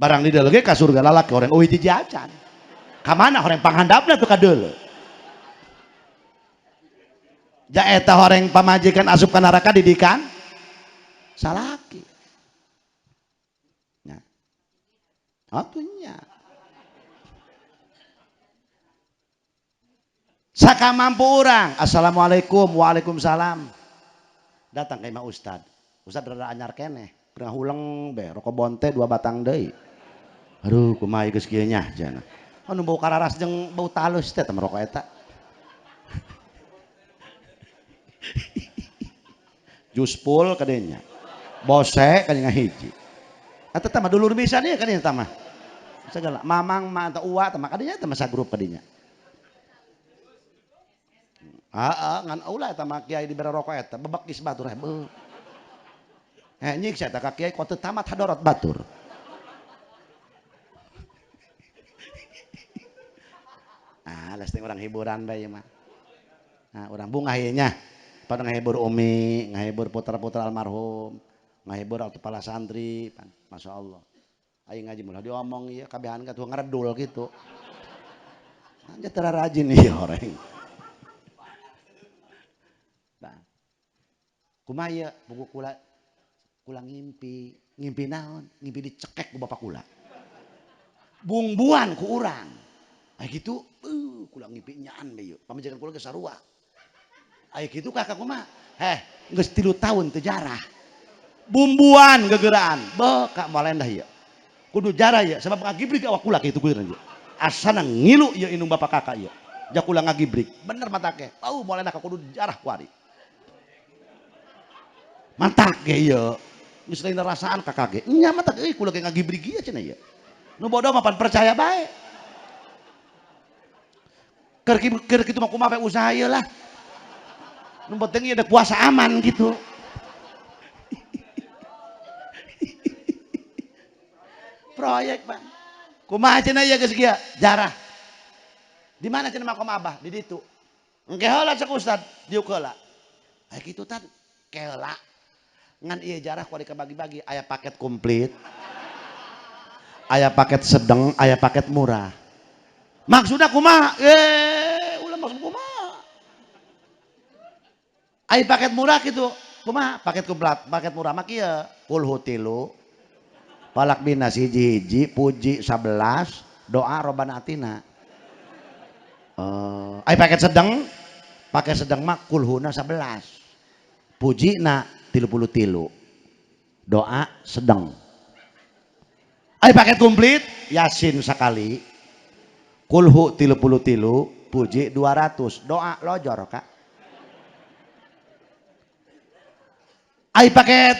barang di dalam ka surga lalaki orang eueuh jajan ka mana horeng panghandapna tuh ka deuleu ja eta horeng pamajikan asup ka neraka didikan salaki nya atunya saka mampu urang assalamualaikum waalaikumsalam datang ka imah ustad rada anyar keneh pernah huleng be rokok bonte 2 batang deui aduh kumaha geus kieu nya cenah anu bau kararas jeung bau talus teh teh rokok eta juspul kadenya bose kadenya hiji eta teh mah dulur bisa nih kadenya teh mah segala mamang mah teh uwa teh mah kadenya teh mah sagrup kadenya heeh ngan ulah eta mah kiai dibere rokok eta bebekis batur heuh nyik saya eta ka kiai kok teu tamat hadorot batur lesting orang hiburan bae mah. Nah, orang bunga nya pada ngahibur umi, ngahibur putra-putra almarhum, ngahibur kepala santri, masya Allah. Ayo ngaji mulai diomong ya, kabehan ka tuh ngeredul gitu. Aja tera rajin nih orang. Nah, kumaya buku kula ngimpi naon, ngimpi dicekek ku bapak kula. Bungbuan ku urang. Ay gitu, kula ngimpi nyaan deh yuk. Pamajikan kula ge sarua. Ay gitu kakak kumaha? Geus 3 tahun teu jarah. Bumbuan gegeraan. Kak moalen dah ieu. Kudu jarah ya sebab ngagibrik awak kula kitu kuliran ieu. Asana ngilu ieu indung bapak kakak ieu. Jak kula ngagibrik. Bener matake. Tau moalen dah kudu jarah kuari. Mantak ge ieu. Geus lain rasaan kakak ge. Nya mantak euy kula ge ngagibrik ieu cenah ieu. Nu bodoh mah pan percaya bae. Keur kitu mah kumaha usaha ieu lah. Nu penting ieu ada puasa aman gitu. Proyek Bang. Kumaha cenah ieu geus kieu? Jarah. Di mana cenah makom Abah? Di ditu. Engke heula cek Ustad, diuk heula. Aya kitu tan, keula. Ngan ieu jarah kudu dibagi-bagi, aya paket komplit. Aya paket sedeng, aya paket murah. Maksudna kumaha? Ulah maksud kumaha? Aya paket murah gitu. Kumaha? Paket komplit, paket murah mah kieu, kulhu 3, palak binas hiji-hiji, puji 11, doa robana atina. Aya paket sedeng mah kulhuna 11. Pujina 33. Doa sedeng. Aya paket komplit, Yasin sakali. Kulhu 33, puji 200 doa lojor Kak. Ai paket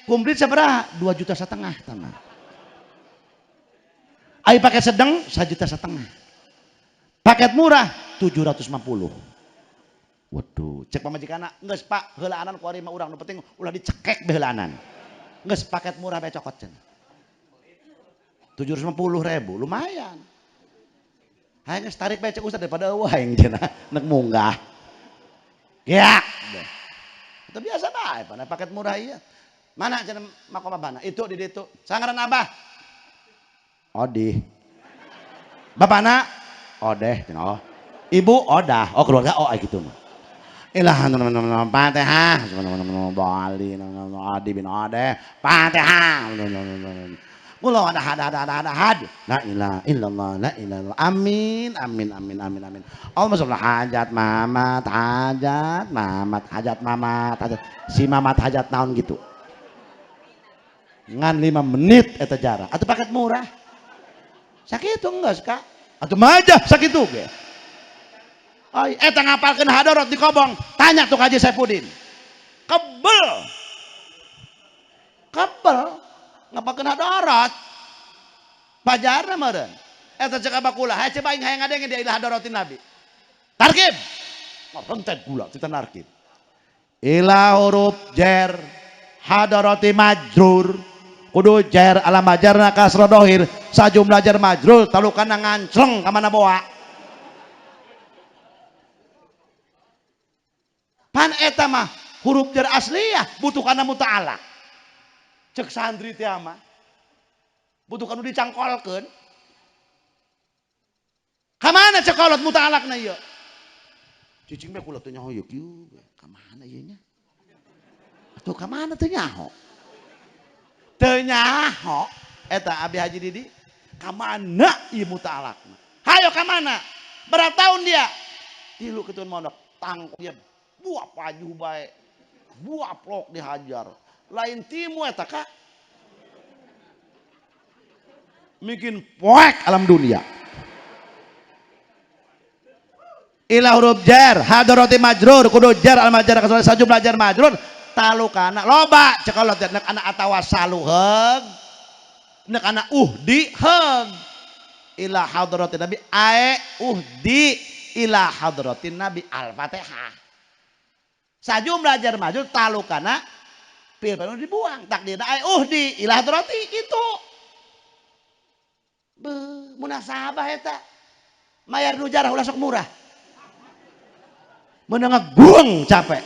komplit seberapa 2,5 juta teman. Ai paket sedang 1,5 juta. Paket murah 750. Waduh, cek pamajikana, geus Pak, heulaanan ku ari mah urang nu penting ulah dicekek beheulaanan. Geus paket murah bae cokot cenah. 750.000 lumayan. Hayang geus tarik bae cek ustad daripada eueuh aing cenah nek munggah. Ya. Itu biasa bae pana paket murah ieu. Mana cenah makomabana? Itu di ditu. Sangaran Abah. Odi. Bapana? Odeh cenah. Oh. Ibu Odah. Oh keluarga oh gitu mah. Ilahan Fatihah Bali Adi bin Ade Fatihah Mula ada had la ilaha illallah la ilaha amin amin amin amin amin Allahumma sholli hajat mamat hajat si mamat hajat naon gitu ngan 5 menit eta jarak atuh paket murah sakitu geus Kak atuh majah sakitu ge. Oh, eta ngapalkeun hadarat di Kobong. Tanya tuh Haji Saipudin. Kebel ngapalkeun hadarat. Pajarna meureun. Eta cek Abah kula, haye coba aing hayang ngadenge di ilah hadaratin Nabi. Tarkib. Ngarentet kula kita narkib. Ila huruf jer hadarati majrur kudu jer ala majarna kasra dohir sajumlah jar majrur talukana ngancleng ka mana boa. Pan eta mah huruf jar asliyah butuh kana muta'alaq. Cek santri teh mah butuh kanu dicangkolkeun. Ka mana cekolot muta'alaqna ieu? Cicing mah kula teu nyaho ieu kieu. Ka mana ieu nya? Atuh ka mana teu nyaho? Teu nyaho eta Abi Haji Didi. Ka mana ieu muta'alaqna? Hayo ka mana? Berapa tahun dia? 3 ketuan mondok tangkap dia. Buah paju baik, buah plok dihajar. Lain timu eta Kak. Bikin poek alam dunia. Ila huruf jar, hadarati majrur, kudu jar al majar kasal sajumlah jar majrur, talukana loba cekolot nek ana atawa saluheug, nek ana uhdi heug. Ila hadratin Nabi ae uhdi ila hadratin Nabi Al-Fatihah. Sajumlah jar majrur talukana pil pil dibuang takdirna ai uhdi ila hadrati itu. Munasabah eta. Mayar nu jarah ulah sok murah. Meunang gueng capek.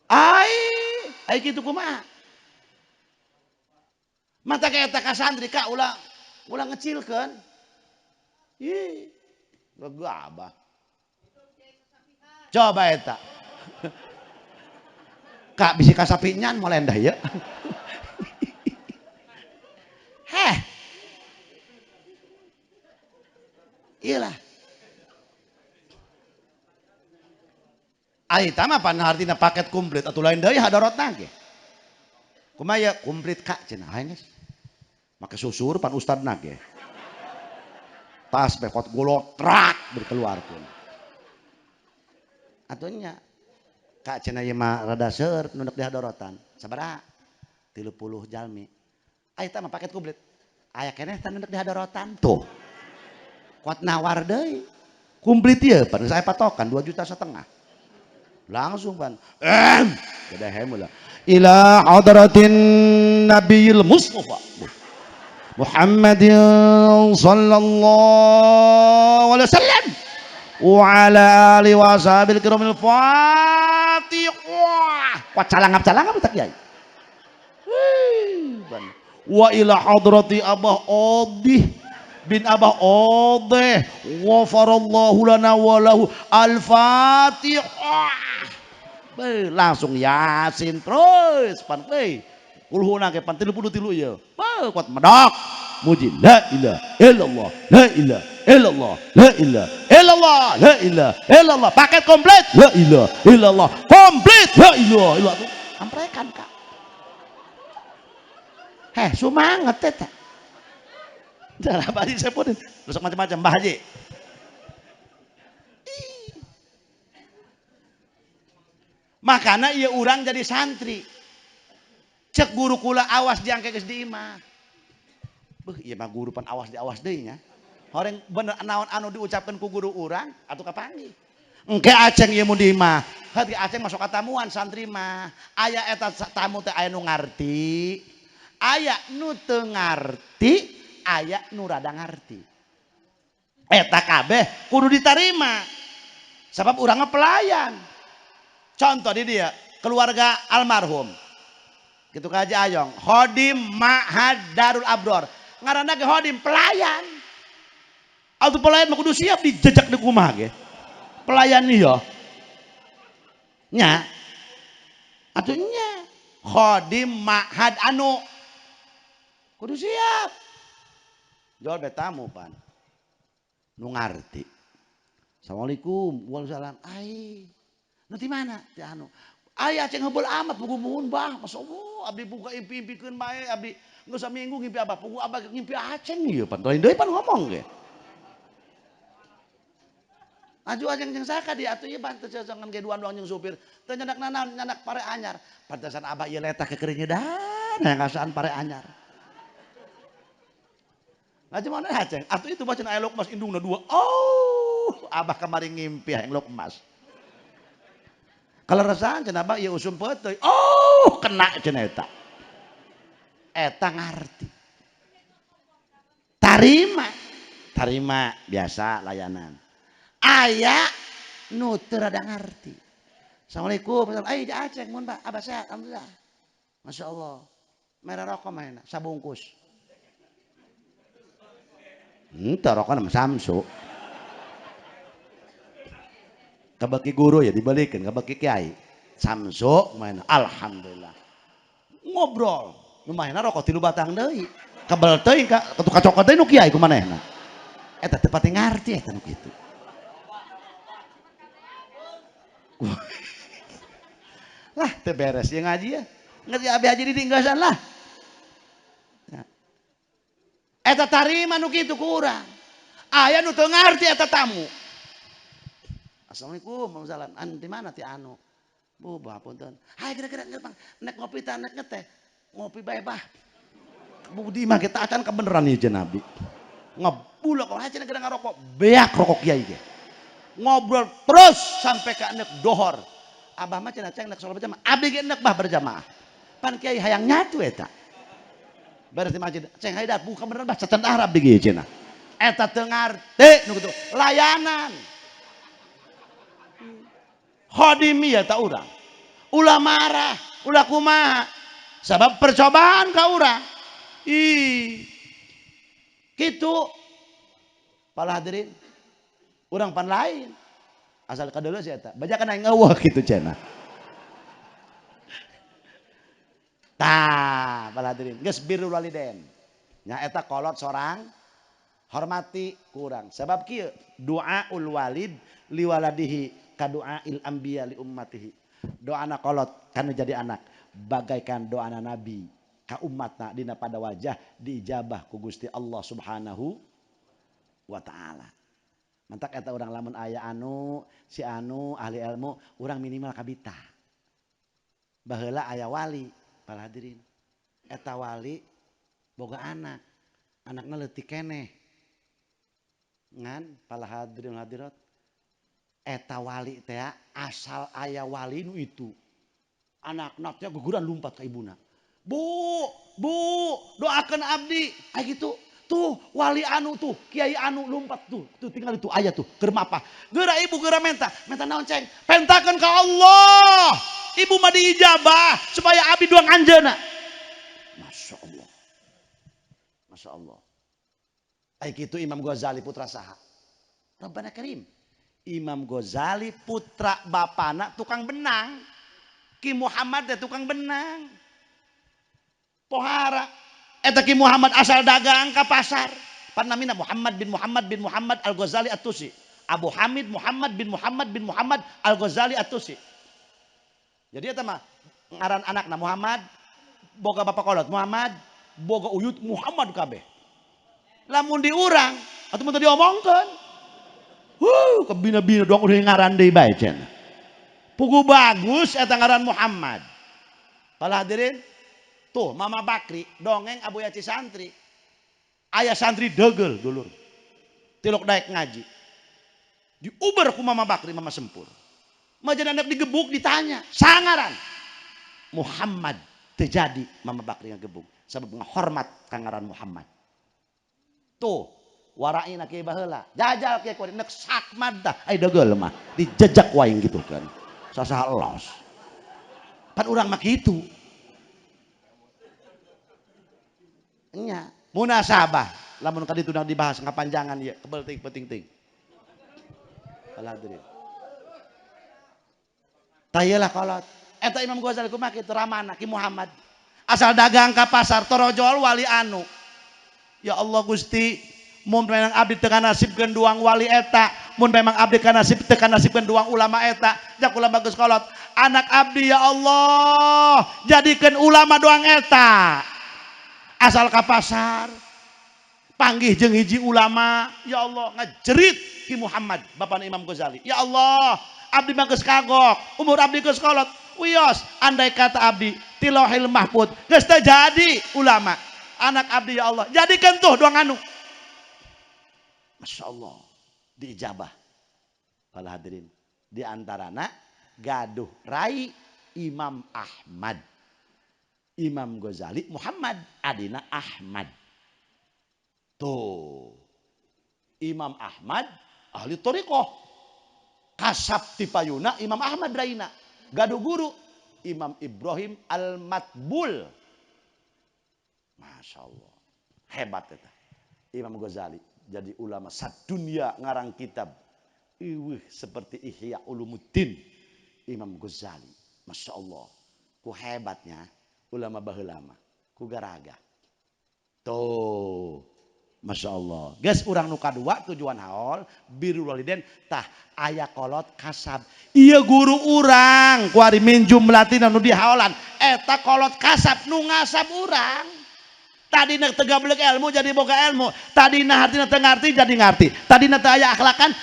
Ai kitu kumaha? Mata ka eta ka santri Kak ulah ngecilkeun. Ih, gegabah. Coba eta. Kak bisi kasapinyan mau lendah ya. Heh. Iyalah. Aita mah pan artina paket komplit atuh lain deui hadaratna ge. Kumaha komplit Kak cenah geus. Make susur pan ustadna ge. Tas bekot golotrak berkeluarkeun. Atunya Kak cenah ieu mah rada seueur nu di hadaratan. Sabaraha? 30 jalmi. Eta mah paket komplit. Aya keneh teh nu di hadaratan tuh. Kuat nawar deui. Komplit ieu pan saya patokan 2,5 juta. Langsung kan. Gede heula. Ila hadratin Nabiyil Mustafa Muhammadin sallallahu alaihi wasallam. Wa ala alihi washabil kiramil Fatihah. Wah calangap tak Kiai. Wa ila hadrati Abah Odih bin Abah Odeh ghafarallahu lana wa lahu al-Fatihah. Langsung Yasin terus pan euy. Kulhuna ge pan 33 ieu. Kuat medok. Muji la ilaha illallah la ilaha illallah la ilaha illallah la ilaha illallah paket komplit la ilaha illallah komplit la ilaha illallah amprekan Kak. Semangat eta. Jangan Pak Haji sebutin. Terus macam-macam Mbah Haji. Makanya ia orang jadi santri. Cek guru kula awas diangke geus di imah. Beuh ieu mah guru pan awas diawas deui nya. Horeng bener naon anu diucapkeun ku guru urang atuh kapanggih. Engke aceng ieu mun di imah. Heuti aceng masuk katamuan santri mah. Aya eta tamu teh aya nu ngarti, aya nu teu ngarti, aya nu rada ngarti. Eta kabeh kudu ditarima. Sebab urang mah pelayan. Contoh di dia keluarga almarhum. Gitu ka Haji Ayong, Hodim Ma'had Darul Abror. Ngaranna ge Hodim pelayan. Atuh pelayan mah kudu siap dijejak di kumaha ge. Pelayan ieu. Nya. Atuh nya. Hodim Ma'had anu kudu siap. Jual betamu pan. Nu ngarti. Assalamualaikum. Waalaikumsalam. Ai. Nu ti mana? Ti anu. Ai aceng heubeul amat pugu muhun Bah. Masyaallah abdi buka impi-impikeun bae abdi geus saminggu ngimpi abah. Pugu abah ngimpi aceng ieu pan. Lain deui pan ngomong ge. Aju aceng jeung saka dia atuh ieu bantu cocongan ge duan-duan jeung supir. Teu nyandak nanaon nyandak pare anyar. Pantesan abah ieu letak ke keureunyeudan hayang ngasaan pare anyar. Nah cuman aceng, atuh itu bacan aya Lokmas indungna dua. Oh, abah kamari ngimpi hayang Lokmas. Kalau resaan cenah abah ieu usum peuteuy. Oh, kena cenah eta. Eta ngarti. Tarima biasa layanan. Aya nu teu rada ngarti. Assalamualaikum. Ai di Aceh mun Pak, abah sehat alhamdulillah. Masyaallah. Merah rokok mana? Sabungkus. Teu rokok mah Samsu. Kabaki guru ya dibalikin, kabaki kiai. Samsu mana? Alhamdulillah. Ngobrol. Lumayan rokok 3 batang deui. Kabel teuing ka kacokot deui nu kiai kumanehna. Eta teu pati ngarti eta nu kitu. Lah teu beres ye ngaji ya. Ngaji abi haji ditinggasan lah. Eta tarima nu kitu ku urang. Aya nu teu ngarti eta tamu. Assalamualaikum, waalaikumsalam. An di mana ti anu? Bu, punten. Hai kira-kira nek ngopi teh nek ngeteh. Ngopi bae bah. Budi mah kita akan kebenaran ieu Nabi. Ngebulak kalau haja negara ngarokok, beak rokok kiai ge. Ngobrol terus sampai ke nek dohor. Abah mah cenah ceng nek salat berjamaah, abdi ge nek bah berjamaah. Pan kiai hayang nyatu eta. Beres di masjid, ceng haida buka beneran bah cacan Arab di ge cenah. Eta teu ngarti nu kitu. Layanan. Khodimi ya tak urang. Ulah marah, ulah kumaha. Sebab percobaan ka urang. Gitu. Para hadirin. Urang pan lain. Asal kadeuleu sih eta. Bajakan aing ngeuweuh kitu cenah. Tah, para hadirin, geus birrul walidain. Nya eta kolot sorang hormati kurang. Sebab kieu duaul walid liwaladihi kadu'ail anbiya li ummatihi. Doana kolot kana jadi anak bagaikan doana nabi ka umatna dina pada wajah diijabah ku Gusti Allah Subhanahu wa taala. Mantak eta urang lamun aya anu si anu ahli ilmu urang minimal kabita. Baheula aya wali, para hadirin. Eta wali boga anak. Anakna leutik keneh. Ngan para hadirin hadirat eta wali teh asal aya wali nu itu anakna teh guguran lumpat ka ibuna. Bu, doakeun abdi. Aya gitu. Tuh wali anu tuh, kiai anu lumpat tuh tinggal itu aya tuh keur mapah. Geura ibu geura menta naon ceng? Pentakeun ka Allah. Ibu mah diijabah supaya abdi duang anjeunna. Masyaallah. Masyaallah. Aya kitu Imam Ghazali putra saha? Rabbana Karim. Imam Ghazali putra bapana tukang benang. Ki Muhammad teh tukang benang. Pohara. Eta Ki Muhammad asal dagang ka pasar. Panamina Muhammad bin Muhammad Al-Ghazali At-Tusi. Abu Hamid Muhammad bin Muhammad Al-Ghazali At-Tusi. Jadi eta mah ngaran anakna Muhammad boga bapa kolot Muhammad boga uyut Muhammad kabeh. Lamun diurang atau mun diomongkeun. Kebina-bina doang udah ngaran deui bae cenah. Pugu bagus eta ngaran Muhammad. Para hadirin, tuh Mama Bakri dongeng Abu Yaci santri. Ayah santri degel dulur. Tilok daek ngaji. Diuber ku Mama Bakri Mama Sempur. Majan anak digebuk ditanya, sangaran Muhammad terjadi Mama Bakri ngagebuk sabab ngahormat kangaran Muhammad. Tuh waraina kieu baheula jajal kieu kuring nek sakmad dah ai degel mah dijejak waing gitu kan sasaha elos pan urang mah kitu nya munasabah lamun kaditu dibahas ngapanjangan ieu kebel ting alhamdulillah tayelah kolot eta Imam Ghazali kumaha kitu ramana Ki Muhammad asal dagang ka pasar torojol wali anu ya Allah Gusti mun memang abdi teu nasibkeun duang wali eta mun memang abdi teu nasibkeun duang ulama eta jak ulama geus kolot anak abdi ya Allah jadikeun ulama doang eta asal ka pasar panggih jeung hiji ulama ya Allah ngajerit Ki Muhammad bapana Imam Ghazali ya Allah abdi mah geus kagok umur abdi geus kolot wios andai kata abdi ti Lauhil Mahfuz geus teu jadi ulama anak abdi ya Allah jadikeun tuh doang anu Masya Allah diijabah para hadirin di antarana gaduh rai Imam Ahmad Imam Ghazali Muhammad adina Ahmad tuh Imam Ahmad ahli thariqah kasab tipayuna Imam Ahmad raina gaduh guru Imam Ibrahim Al-Matbul Masya Allah hebat eta Imam Ghazali jadi ulama sadunia ngarang kitab seperti Ihya Ulumuddin Imam Ghazali Masya Allah ku hebatnya ulama baheula ku garaga tuh Masya Allah guys urang nu kadua tujuan haul birrul walidain tah aya kolot kasab iya guru urang ku ari minjum latina nu dihaolan eta kolot kasab nu ngasab urang tadina teu gablek ilmu jadi boga ilmu tadina hartina teu ngarti jadi ngarti tadina teu aya akhlakan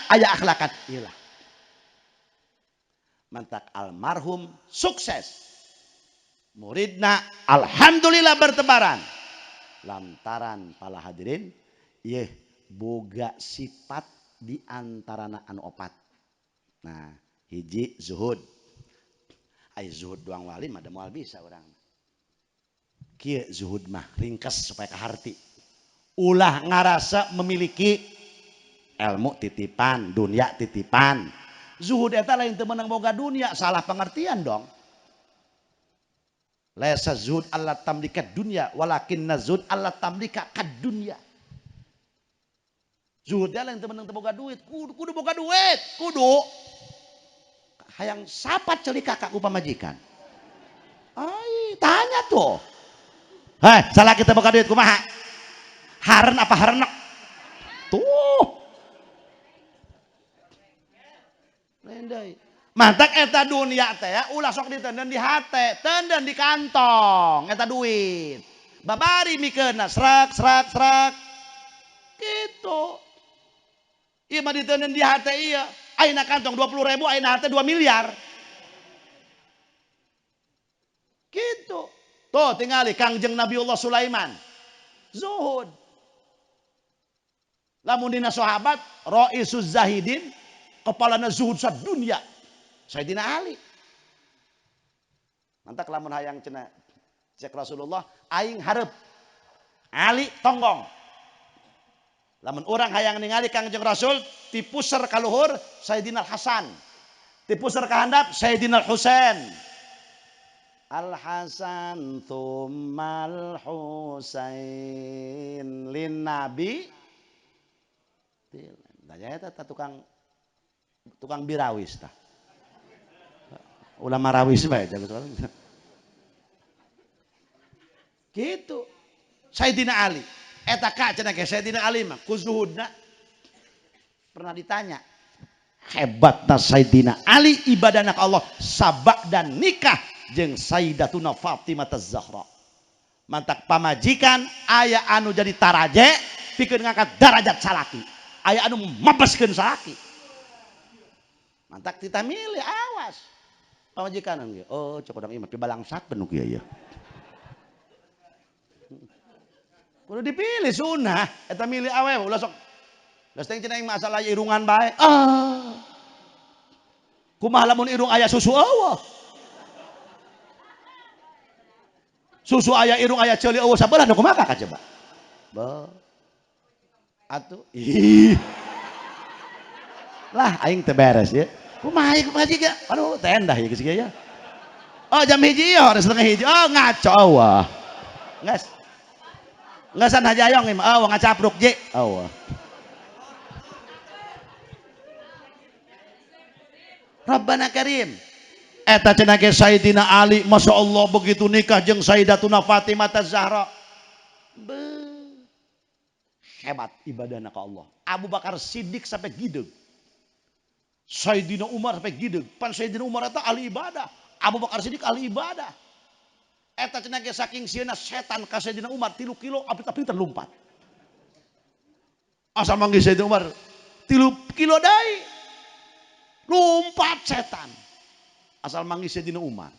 iyalah mantak almarhum sukses muridna alhamdulillah bertebaran lantaran pala hadirin ieu boga sifat di antarana anu opat nah hiji zuhud ai zuhud doang wali mah da moal bisa urang kieu zuhud mah ringkes supaya kaharti ulah ngarasa memiliki ilmu titipan dunia titipan zuhud eta lain teu meunang boga dunia salah pengertian dong laisa zuhud alla tamlikat dunya walakin nazud alla tamlika kad dunya zuhud lain teu meunang teu boga duit kudu boga duit kudu hayang sapat ceuli kakak ku pamajikan ai tanya tuh hei, salah kita boga duit kumaha? Haren apa harenek? Tuh. Lain deui. Mantak eta dunia teh ya ulah sok ditenden di hate, tenden di kantong eta duit. Babari mikeunna srek. Gitu. Ieu mah ditenden di hate ieu. Ayeuna kantong 20.000, ayeuna hate 2 miliar. Gitu. Tuh tingali Kangjeng Nabiullah Sulaiman zuhud lamun dina sahabat Raisuz Zahidin kepalana zuhud sadunya Sayyidina Ali mantak lamun hayang cenah cek Rasulullah aing hareup Ali tonggong lamun urang hayang ningali Kangjeng Rasul ti puser ka luhur Sayyidina Hasan ti puser ka handap Sayyidina Husain Al-Hasan tsummal Husain lin Nabi. Tanya eta tukang birawis tah. Ulama rawis bae jago. Gitu. Sayyidina Ali. Eta ka cenah ge Sayyidina Ali mah ku zuhudna pernah ditanya. Hebatna Sayyidina Ali ibadahna ka Allah sabak dan nikah jeung Sayyidatuna Fatimah Az-Zahra. Mantak pamajikan aya anu jadi taraje pikeun ngangkat derajat salaki aya anu mabeskeun salaki mantak kita milih awas pamajikan ieu oh cok urang ieu mah pibalangsakeun nu kieu ya kudu dipilih sunah eta milih awewe ulah sok geus teh cenah masalah irungan bae kumaha lamun irung aya susu eueuh susu aya irung aya ceuli eueuh sabelah nu kumaha ka coba beuh atuh ih lah aing teu beres ya kumaha ieu kumaha jiga aduh tendah ieu geus kieu ya oh jam 1 ieu harus setengah 1 oh ngaco eueuh geus ngeusan hajayong ieu mah eueuh ngacapruk je eueuh Rabbana Karim eta cenah ge Sayyidina Ali Masya Allah begitu nikah jeung Sayyidatuna Fatimah Az-Zahra hebat ibadahna ka Allah Abu Bakar Siddiq sampai gideg Sayyidina Umar sampai gideg pan Sayyidina Umar eta ahli ibadah Abu Bakar Siddiq ahli ibadah eta cenah ge saking sieuna setan ka Sayyidina Umar 3 kilo apit-apit terlumpat asal manggil Sayyidina Umar 3 kilo deui lompat setan asal manggil Sayyidina Umar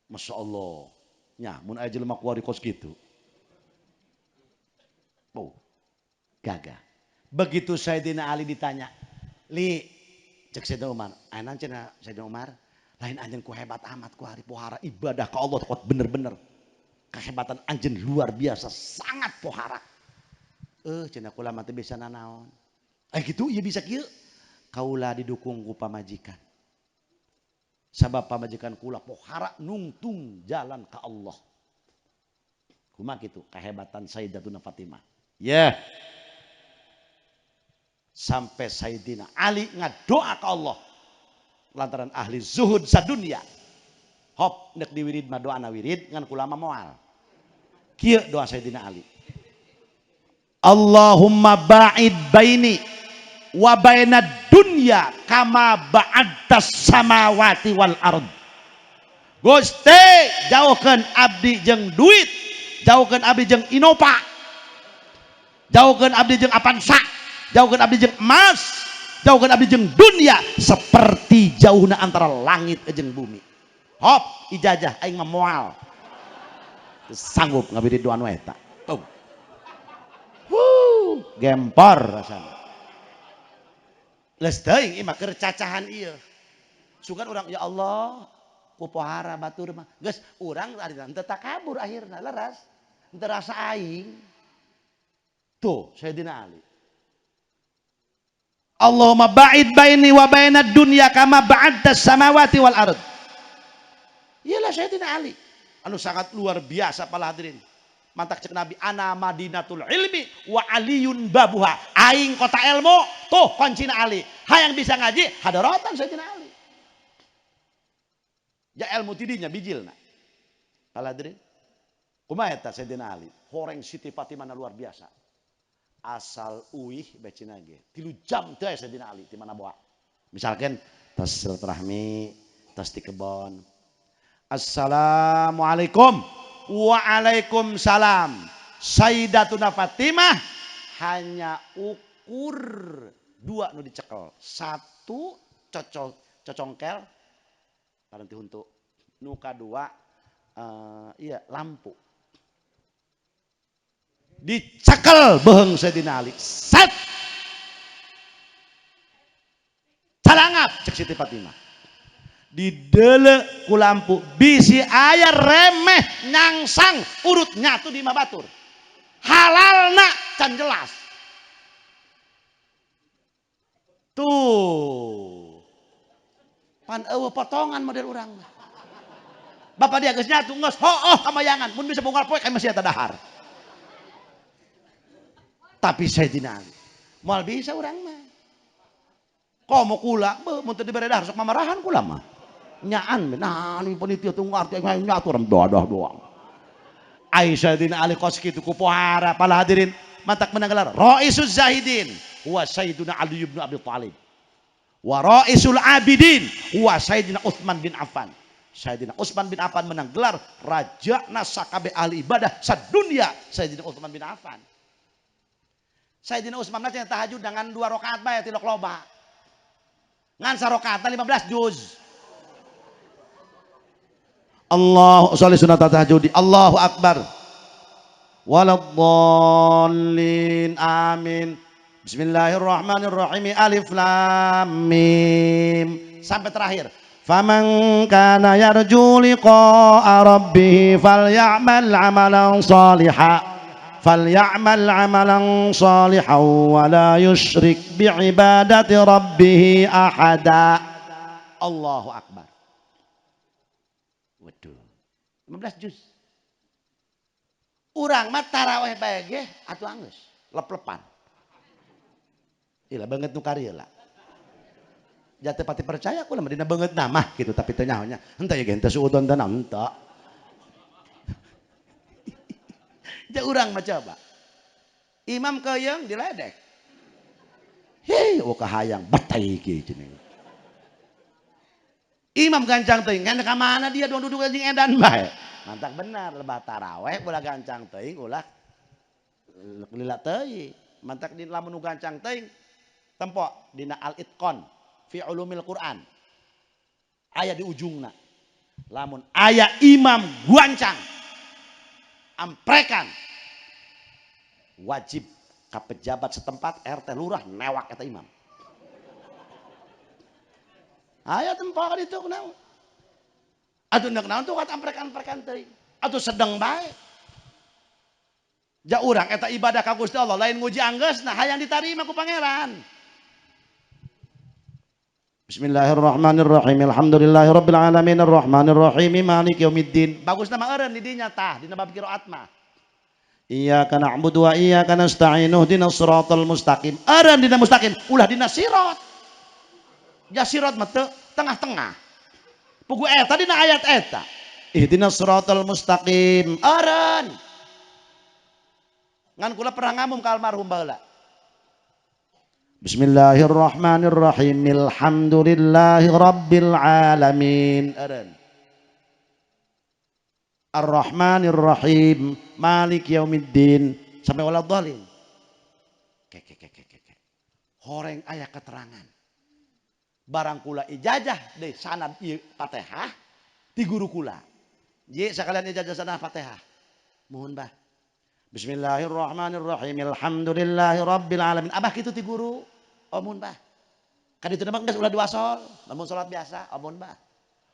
Masya Allah nya mun aya jelema kuari kos kitu oh gagah begitu Sayyidina Ali ditanya li cek Sayyidina Umar ayeuna cenah Sayyidina Umar lain anjeun ku hebat amat ku hari pohara ibadah ka Allah kuat bener-bener kehebatan anjeun luar biasa sangat pohara cenah kula mah teu bisa nanaon gitu ieu bisa kieu kaula didukung ku pamajikan sabab pamajikan kula pohara nungtung jalan ka Allah kumaha kitu kehebatan Sayyidatuna Fatimah ya sampai Sayyidina Ali ngadoa ka Allah lantaran ahli zuhud sadunya hop nek diwirid mah doana wirid ngan kula mah moal kieu doa Sayyidina Ali Allahumma ba'id baini wa bainad dunya kama ba'adtas samawati wal ard Gusti jauhkeun abdi jeung duit jauhkeun abdi jeung inopa jauhkeun abdi jeung apansa jauhkeun abdi jeung emas jauhkeun abdi jeung dunia seperti jauhna antara langit jeung bumi hop ijazah aing mah moal sanggup ngabiri doa nu eta gempor rasana leus teuing ieu mah keur cacahan ieu sugan urang ya Allah ku pohara batur mah geus urang arina teu takabur akhirna leras teu rasa aing tuh Sayyidina Ali Allahumma ba'id baini wa bainad dunya kama ba'adtas samawati wal ard iyalah Sayyidina Ali anu sangat luar biasa para hadirin mantak cek Nabi ana madinatul ilmi wa aliyun babuha aing kota ilmu tuh kuncina Ali hayang bisa ngaji hadaratan Sayyidina Ali ya ilmu tidinya bijilna para hadirin kumaha eta Sayyidina Ali horeng Siti Fatimah luar biasa asal uih becina ge 3 jam teh Sayyidina Ali di mana bawa misalkan tas silaturahmi tas di kebon assalamualaikum waalaikumsalam Sayyidatuna Fatimah hanya ukur 2 nu dicekel 1 cocongkel paranti huntu nu kadua iya lampu dicekel beheung Sayyidina Ali set calangap cek Siti Fatimah didelek ku lampu bisi aya remeh nyangsang urut nyatu di mabatur halalna can jelas tuh pan eueuh potongan model urang bapak dia geus nyatu geus hooh kamayangan mun bisa bongkar poe ka masih eta dahar tapi Sayyidina Ali moal bisa urang mah komo kula mun teu dibere dahar sok mamarahan kula mah nyaan nah ini panitia tunggu arti nyatu orang doang ai Sayyidina Ali kos kitu ku pohara para hadirin mantak menanggalar Raisuz Zahidin wa Sayyiduna Ali bin Abi Thalib wa Raisul Abidin wa Sayyidina Utsman bin Affan Sayyidina Utsman bin Affan menang gelar raja nasakabe ahli ibadah sadunya Sayyidina Utsman bin Affan Sayyidina Utsman cenah tahajud dengan 2 rakaat bae tilok loba. Ngan sarakaatna 15 juz. Allahu sholli sunat tahajudi. Allahu akbar. Waladdallin. Amin. Bismillahirrahmanirrahim. Alif lam mim. Sampai terakhir. Faman kana yarju liqa'a rabbih falyamal 'amalan shalihan. فليعمل عملا صالحا ولا يشرك بعبادة ربه أحدا. Allahu Akbar. Waduh, 15 juz. Urang mah taraweh bae ge atuh anggeus lep-lepan. Ila banget nu karya lah. Jate pati percaya aku mah dina banget nama gitu tapi teu nyahonya. Henteu ya ge henteu suudon dan henteu. Ja urang mah coba. Imam keuyang diledek. Hei, oh kahayang batai kieu cenah. Imam gancang teuing, kan ka mana dia doang duduk anjing edan bae. Mantap benar lebat taraweh ulah gancang teuing ulah lila teuing. Mantap di lamun nu gancang teuing tempo dina Al-Itqan fi ulumil Quran. Aya di ujungna. Lamun aya imam gancang amprekan wajib ka pejabat setempat RT lurah newak eta imam. Aya tempo ka ditu kunaon? Atuh neuk naon tuh kat amprekan-amprekan teuing. Atuh sedeng bae. Ja urang eta ibadah ka Gusti Allah lain nguji anggeusna hayang ditarima ku pangeran. Bismillahirrahmanirrahim. Alhamdulillahirabbil alamin arrahmanir rahim maliki yaumiddin. Bagusna mah eureun di dinya tah dina bab qiraat mah. Iyyaka na'budu wa iyyaka nasta'in ihdinas siratal mustaqim. Eureun dina mustaqim, ulah dina sirat. Ja sirat mah teu tengah-tengah. Pugu eta dina ayat eta. Ihdinas siratal mustaqim. Eureun. Ngan kula pernah ngamum ka almarhum baheula. Bismillahirrahmanirrahim. Alhamdulillahi rabbil alamin. Eureun. Ar-Rahmanir-Rahim Malik Yaumiddin sampai waladhdallin. Horeng aya keterangan. Barang kula ijazah deui sanad ieu Fatihah ti guru kula. Ye sakalian ijazah sanad Fatihah. Mohon bah. Bismillahirrahmanirrahim. Alhamdulillahi rabbil alamin. Abah kitu ti guru. Oh mohon bah. Ka ditu mah geus ulah duasol, lamun salat biasa, oh mohon bah.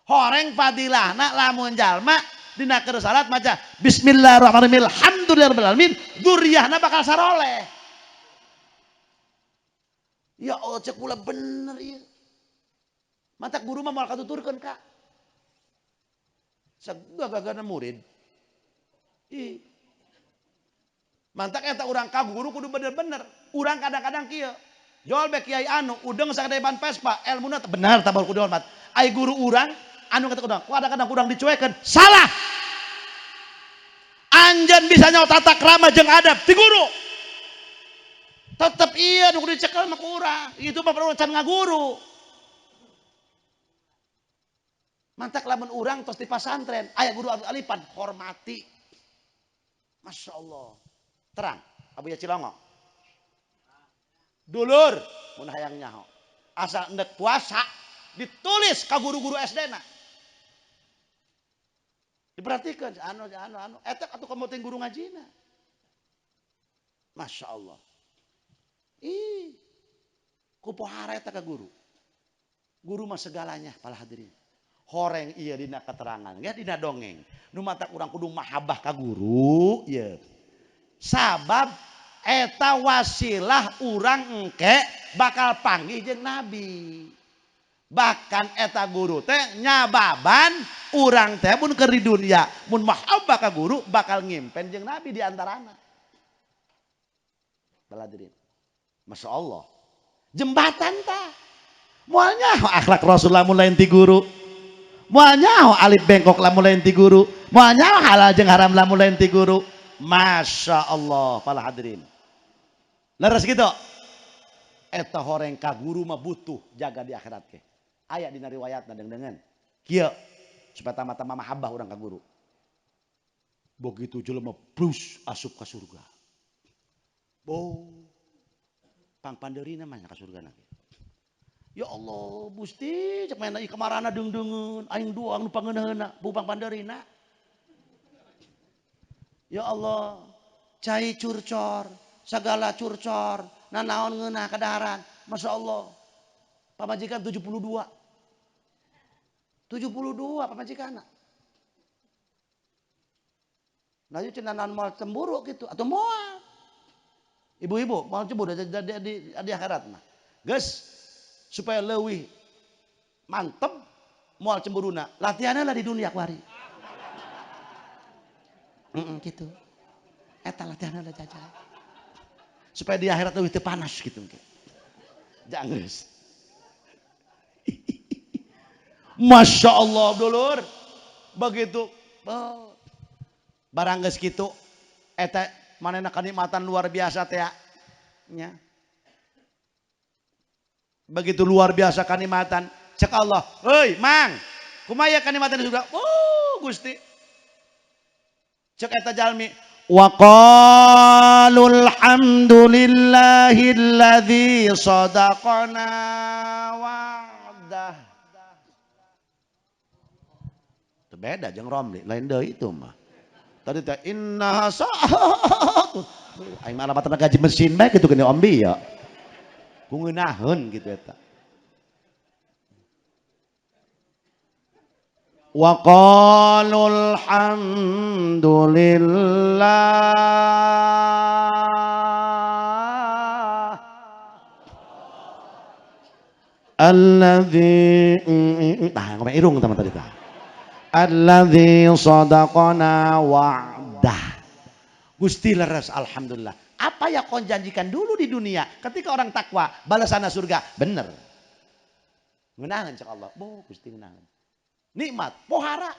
Horeng fadilahna lamun jalma dina keur salat maca bismillahirrahmanirrahim alhamdulillahirabbil alamin dzurriyyahna bakal saroleh. Ya Allah cek kula bener ieu. Mantap guru mah moal katuturkeun Kak. Sagagana murid. Ih. Mantap eta urang ka guru kudu bener-bener. Urang kadang-kadang kieu. Jol bek kiai anu udeng sakadeban Vespa elmuna bener tabal kudu hormat. Ai guru urang anu kata udang, kadang-kadang udang dicuekeun, salah. Anjeun bisa nyaho tata krama jeung adab ti guru. Tetep iya nu kudu dicekel mah ku urang. Itu mah perlu can ngaguru. Mantak lamun urang tos di pasantren, aya guru alipan hormati. Masya Allah. Terang, Abu Ya Cilongo. Dulur, mun hayang nyaho. Asal endek puasa ditulis ka guru-guru SD-na. Diperhatikan anu eta atuh kamu teh guru ngajina. Masya Allah. Ih. Ku pohara eta ka guru. Guru mah segalanya para hadirin. Horeng ieu dina keterangan, ya dina dongeng. Nu mata urang kudu mahabbah ka guru, ieu. Sabab eta wasilah urang engke bakal panggih jeung nabi. Bahkan eta guru teh nyababan urang teh mun keur di dunya mun mahabbah ka guru bakal ngimpen jeung nabi di antarana. Baladirin. Masya Allah. Jembatan tah. Moal nyaho akhlak Rasul lamun lain ti guru. Moal nyaho alif bengkok lamun lain ti guru. Moal nyaho halal jeung haram lamun lain ti guru. Masya Allah para hadirin. Leres gitu. Eta horeng ka guru mah butuh jaga di akhirat ke. Aya dina riwayatna dengan kieu supaya tama-tama mahabbah urang ka guru. Begitu jelema plus asup ka surga. Boh, pang panderi namanya ka surga nanti. Ya Allah, Gusti, cek mana kemarana deng-dengen, aing doang nu pangeuneuheuna, bupang panderina. Ya Allah, cai curcor, segala curcor, nanaon ngeunah kadaharan. Masya Allah, pamajikan 72. 72 pamajikan. Nah itu cenah moal cemburu gitu atau moal. Ibu-ibu moal cemburu di akhirat mah. Geus supaya leuwih mantep moal cemburuna. Latihannya lah di dunia kuari. Gitu. Eta latihannya lah jajal. Supaya di akhirat leuwih teu panas gitu. Jangan geus. Masya Allah dulur. Begitu. Barang geus kitu eta manehna kanikmatan luar biasa teh nya. Begitu luar biasa kanikmatan, cek Allah, "Heuy, Mang, kumaha kanikmatan di surga?" "Oh, Gusti." Cek eta jalmi, "Wa qalul hamdulillahilladzi shadaqana wa'dah." Teu beda jeung Romli, lain deui itu mah. Tadi teh inna sa'atu. Aing mah alamatna gaji mesin bae kitu geuning ombi ya. Ku ngeunaheun gitu eta. Wa qalul hamdulillah alladzi ngomong irung teman tadi tah. Alladzi shadaqana wa'dah. Gusti leres alhamdulillah. Apa yang kau janjikan dulu di dunia ketika orang takwa balasanna surga bener. Ngeunangan cek Allah. Boh Gusti ngeunangan. Nikmat pohara.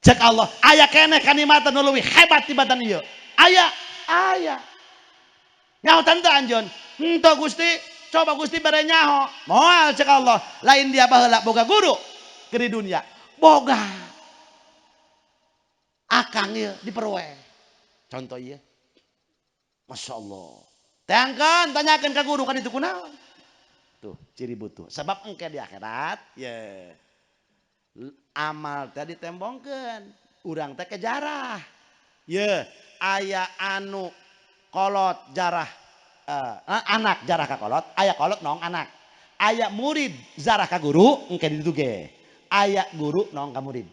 Cek Allah aya keneh kanikmatan nu leuwih hebat tibatan ieu. Aya. Nyaho tante anjeun. Henteu Gusti, coba Gusti bare nyaho. Moal cek Allah. Lain dia baheula boga guru ke di dunia. Boga. Akang ieu diperwe. Contoh ieu. Masya Allah. Teangkan, tanyakan ke guru kan itu kunaon. Tuh, ciri butuh. Sebab engke di akhirat, ya amal tadi tembongkeun. Urang teh ke jarah. Ya, aya anu kolot jarah anak jarah ka kolot, aya kolot nong anak. Aya murid jarah ka guru, engke ditu ge. Aya guru nong ka murid.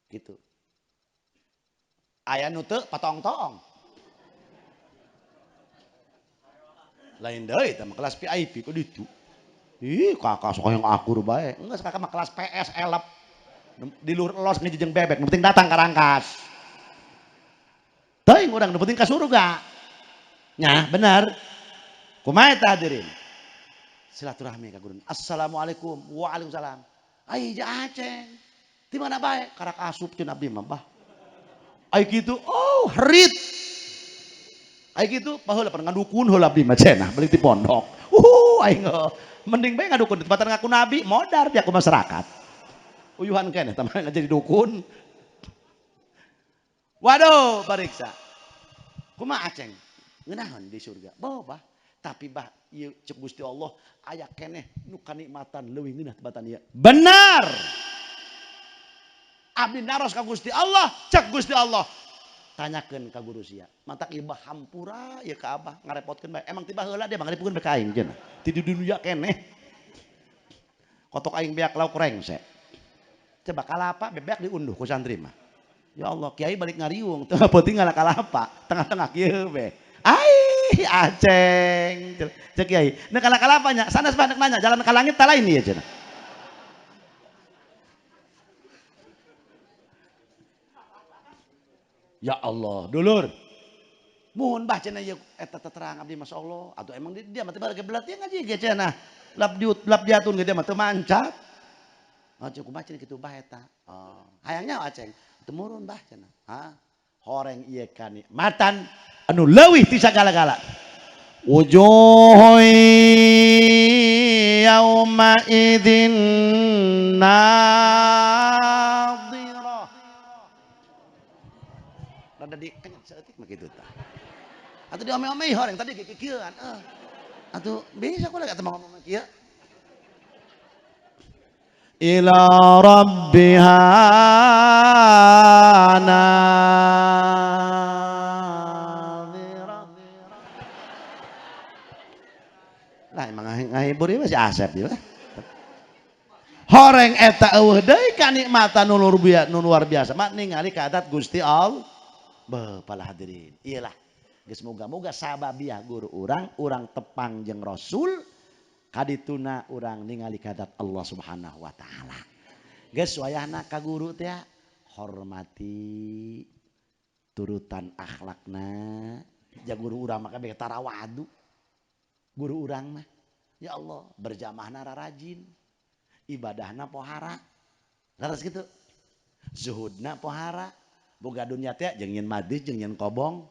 Gitu. Aya nu teu patong-tong. Lain deui teh kelas VIP ku ditu. Ih, kakak sok yang akur bae. Enggeus kakak mah kelas PS elep. Di luhur elos ngejejeng bebek, nu penting datang ka rangkas. Teuing urang nu penting ka surga. Nya, bener. Kumaha eta hadirin? Silaturahmi ka guru. Assalamualaikum. Waalaikumsalam. Ai ja Aceng. Di mana bae? Karak asup ceun abdi mah, Bah. Ai kitu, oh, herit. Ai kitu, baheula pernah ngadukun heula abdi mah cenah, balik di pondok. Aing mending bae ngadukun di tempatan ngaku nabi, modar dia ku masyarakat. Uyuhan keneh tamah jadi dukun. Waduh, bariksa. Kumaha Aceng? Ngeunaheun di surga. Bah, tapi bah ieu cek Gusti Allah aya keneh nu kanikmatan leuwih ngeunah tebatan ieu. Benar. Abdi naros ka Gusti Allah, cek Gusti Allah. Tanyakeun ka guru sia. Mantak ieu bah hampura ieu ka Abah ngarepotkeun bae. Emang tiba heula dia ngaripukeun bae ka aing cenah. Ti di dunia keneh. Kotok aing beak lauk rengsek. Coba kalapa bebek diunduh ku santri mah. Ya Allah, kiai balik ngariung, teu penting ngala kalapa, tengah-tengah kieu be. Ai, Aceng. Cek kiai. Nu kalapanya, sanes banyak nanya, jalan ka langit tah lain ieu cenah. Ya Allah, dulur. Muhun bah cenah ieu eta terang abdi masyaallah. Atuh emang dia mah teh bari belatihan ngaji ge cenah. Lap diatun ge dia mah teu mancat. Atuh kumaha cenah kitu bah eta. Oh, hayangnya Aceng. Temurun bah cenah. Hah? Horeng ieu kanikmatan anu leuwih ti sagala-gala. Wujuhun yauma idzin nadhirah. Rada di seutik mah kitu tah. Atau diome-ome orang tadi kikieuan. Atau bisa kula kata ngomong kieu. Ila rabbiha nadhira. Lah emang ngahibur ieu si Asep ieu. Horeng eta eueuh deui kanikmatan nu luar biasa mah ningali kadat Gusti Allah. Beuh para hadirin. Iyalah geus muga-muga sababiah guru urang tepang jeung Rasul kadituna urang ningali kadat Allah Subhanahu wa taala. Geus wayahna ka guru teh hormati turutan akhlakna. Ja guru urang mah kabeh tarawadu. Guru urang mah ya Allah berjamaahna rarajin. Ibadahna pohara. Laras gitu. Zuhudna pohara. Boga dunya teh jeung nyeun madis jeung nyeun kobong.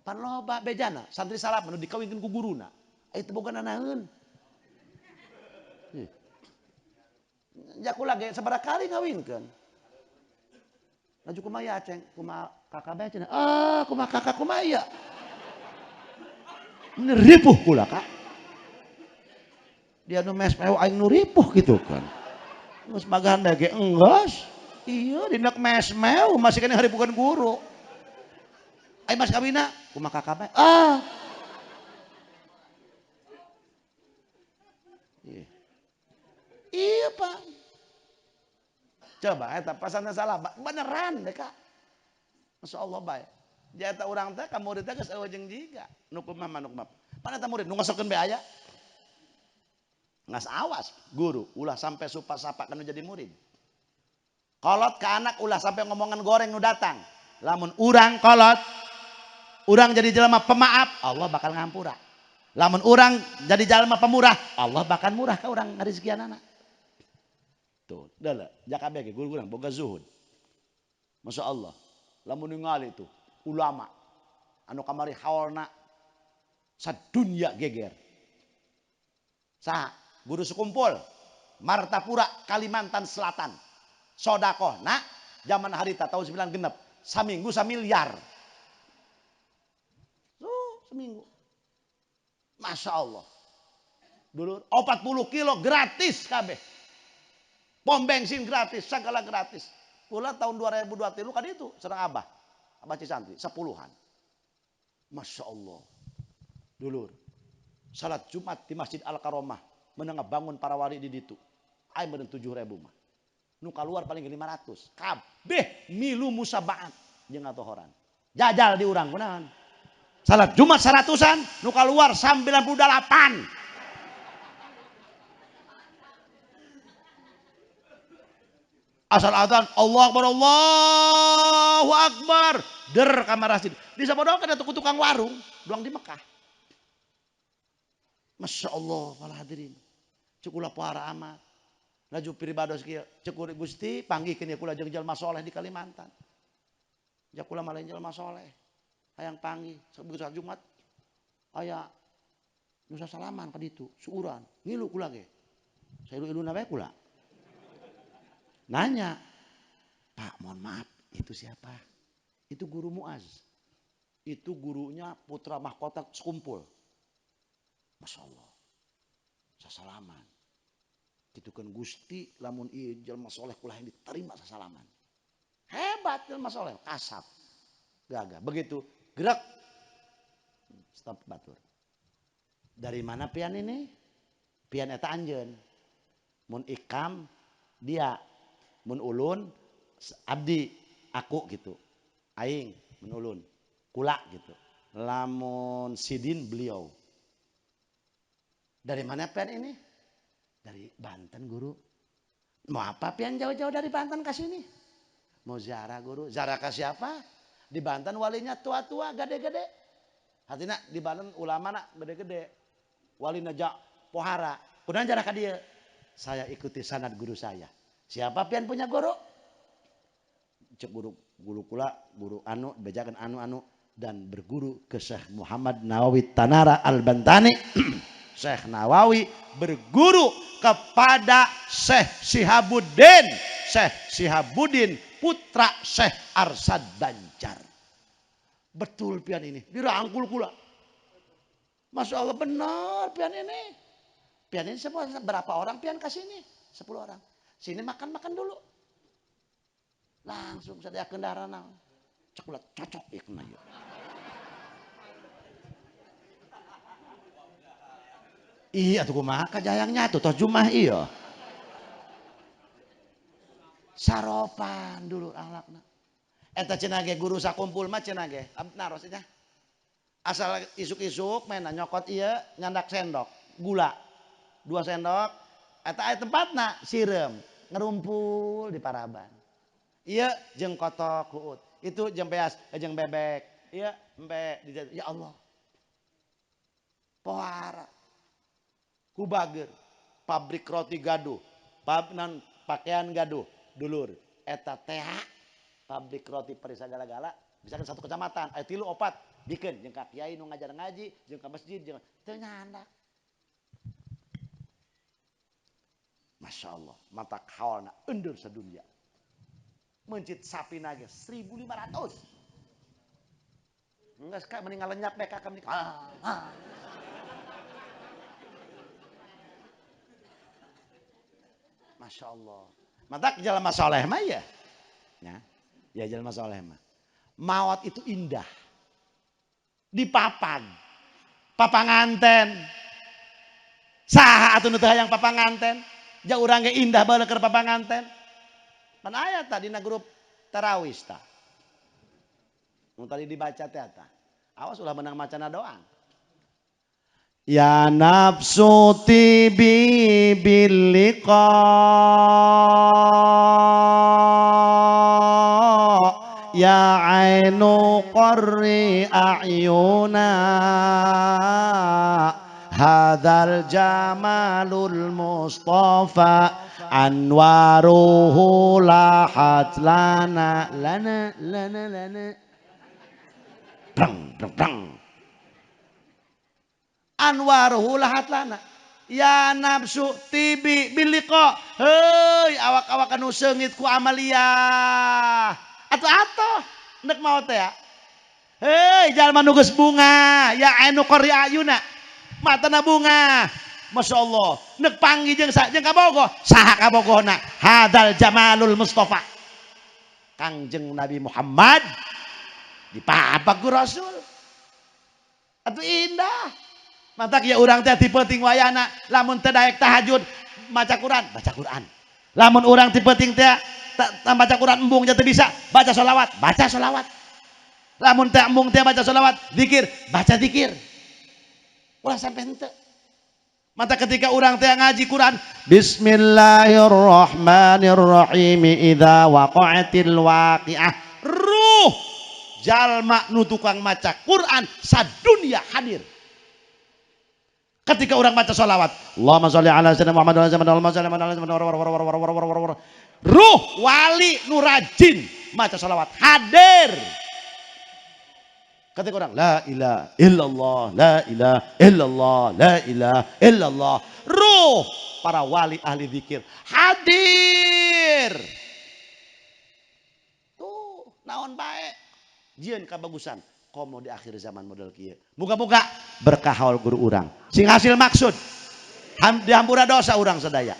Pan loba bejana santri salap anu dikawinkeun ku guruna. Aya teu boga nanaeun. Jakula ge sabaraha kali ngawinkeun. Laju kumaha ceng, kumaha kakak bae cenah. Kumaha kakak kumaha ieu? Mun ripuh kula Kak. Dia nu mes meu aing nu ripuh gitu kan. Geus magahan ge enggeus. Iya dinak mes meu masih kena haripukeun guru. Ai mas kawina kumaha kakak bae? Iya Pak. Coba eta pasana salah beneran deh Kak. Masya Allah bae. Jata urang teh ka murid teh geus eueuh jeung jiga. Nu kumaha nu kumaha. Pan eta murid nu ngasokeun bae aya. Ngas awas guru ulah sampai supa sapa kana jadi murid. Kolot ke anak ulah sampai ngomongan goreng nu datang. Lamun urang kolot, urang jadi jelema pemaaf, Allah bakal ngampura. Lamun urang jadi jelema pemurah, Allah bakal murah ka urang ngarizkianana. Tuh, dah jakabe ge guru urang boga zuhud. Masya Allah. Lamun ningali tuh ulama anu kamari haulna sadunya geger. Saha? Guru sekumpul Martapura Kalimantan Selatan. Sodakoh nah zaman harita tahun 9 genep saminggu samiliar. Seminggu. Masya Allah. Dulu 40 kilo gratis kabeh. Pom bensin gratis, segala gratis. Pula tahun 2023 kan itu serang Abah Cisantri 10-an. Masya Allah. Dulur. Salat Jumat di Masjid Al-Karomah menengah bangun para wali di ditu. Aing bener 7.000 mah. Nu keluar paling 500. Kabeh milu musabaat jeung atohoran. Jajal di urang kunaon. Salat Jumat 100-an, nu keluar 98. Asal adzan Allahu Akbar Allahu Akbar. Der ka masjid. Di sabodong kana tukang warung, doang di Mekah. Masya Allah para hadirin. Cukula para amat. Laju piribados kieu cekur Gusti panggihkeun kula jeung jalma soleh di Kalimantan. Jakula malain jalma soleh. Hayang panggih sabeus Jumat. Aya nusa salaman ka ditu, suuran. Ngilu kula ge. Sailu-iluna bae kula. Nanya, "Pak, mohon maaf, itu siapa?" Itu guru Muaz. Itu gurunya putra mahkota sekumpul. Masya Allah. Sasalaman. Itu kan Gusti lamun ieu jalma soleh kulah yang diterima sasalaman. Hebat jalma soleh, kasap. Gagah. Begitu gerak. Stop batur. Dari mana pian ini? Pian eta anjeun. Mun ikam dia, mun ulun abdi aku gitu. Aing mun ulun kula gitu. Lamun sidin beliau. Dari mana pian ini? Dari Banten guru. Mau apa pian jauh-jauh dari Banten ke sini? Mau ziarah guru. Ziarah ke siapa? Di Banten walinya tua-tua, gede-gede. Hatina di Banten ulama nak gede-gede. Walina jak pohara. Kunaon ziarah ka dia? Saya ikuti sanad guru saya. Siapa pian punya guru? Cek guru kula, guru anu, bejakan anu dan berguru ke Syekh Muhammad Nawawi Tanara Al-Bantani. Syekh Nawawi berguru kepada Syekh Sihabuddin putra Syekh Arsad Banjar. Betul pian ini, dirangkul kula. Masya Allah benar pian ini. Pian ini semua berapa orang pian kasih ini? 10 orang. Sini makan dulu. Langsung saya kendaraan. Cekulat cocok ya kena ya. Iya tuh kumaha kajayangnya tuh toh jumah iya. Saropan dulu akhlakna. Eta cenah ge guru sakumpul mah cenah ge. Naros nya. Asal isuk-isuk main nyokot ieu nyandak sendok gula. 2 sendok eta aya tempatna sirem ngerumpul di paraban. Ieu jeung kotok kuut. Itu jeung beas jeung bebek. Ieu embe ya Allah. Pohara. Kubager pabrik roti gaduh, pakaian gaduh, dulur eta teh pabrik roti perisa gala-gala bisa kan 1 kecamatan, aya 3 4 bikin jeung ka kiai nu ngajar ngaji, jeung ka masjid jeung teu nyandak. Masya Allah, mata kaolna endur sadunya. Mencit sapi nage 1.500. Enggak sekali meninggal lenyap mereka kami. Masya Allah. Mata jalma soleh mah ya. Ya jalma soleh mah. Maut itu indah. Di papanganten. Saha atuh nu teu hayang papanganten? Ja urang ge indah bae keur papanganten. Pan aya tadi dina grup tarawih tah. Nu tadi dibaca teh eta. Awas ulah menang macana doang. Ya nafsu tibi bil liqa ya ainu qarri a'yuna hadzal jamalul mustafa anwaruhu lahat lana prang anwaruhu lahat lana ya nafsu tibi biliqa heuy awak-awak anu seungit ku amalia atuh nek mau teh ya heuy jalma nu geus bunga ya anu qari ayuna matana bunga Masya Allah nek panggih jeung kabogoh saha kabogohna hadal jamalul mustafa Kangjeng Nabi Muhammad dipapag ku Rasul atuh indah. Mata kieu urang teh tipeting wayana lamun teu daek tahajud baca Quran. Lamun urang tipeting teh baca Quran embung teh bisa baca sholawat. Lamun teh embung teh baca sholawat, zikir, baca zikir. Ulah sampai henteu. Mata ketika urang teh ngaji Quran, bismillahirrahmanirrahim idza waqa'atil waqi'ah. Ruh jalma nu tukang maca Quran sadunya hadir. Ketika orang baca sholawat, Allahumma sholli ala sayyidina Muhammad wa ala ruh wali nu rajin maca sholawat hadir. Ketika orang la ilaha illallah, la ilaha illallah, la ilaha illallah, ruh para wali ahli zikir hadir. Tuh naon bae jieun kabagusan. Komo di akhir zaman model kieu. Muga-muga berkah haul guru urang. Sing hasil maksud dihampura dosa urang sadaya.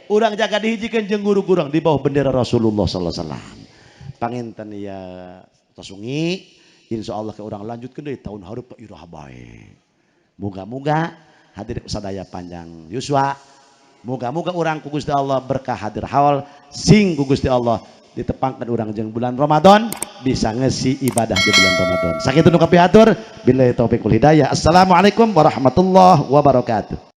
Urang jaga dihijikeun jeung guru-guru di bawah bendera Rasulullah sallallahu alaihi wasallam. Panginten ya tasungi insyaallah ke urang lanjutkeun deui tahun hareup iraha bae. Muga-muga hadir sadaya panjang yuswa. Muga-muga urang ku Gusti Allah berkah hadir haul sing ku Gusti Allah ditepangkan urang jeung bulan Ramadan bisa ngesi ibadah di bulan Ramadan. Sakitu nu kapiatur billahi taufiq wal hidayah. Assalamualaikum warahmatullahi wabarakatuh.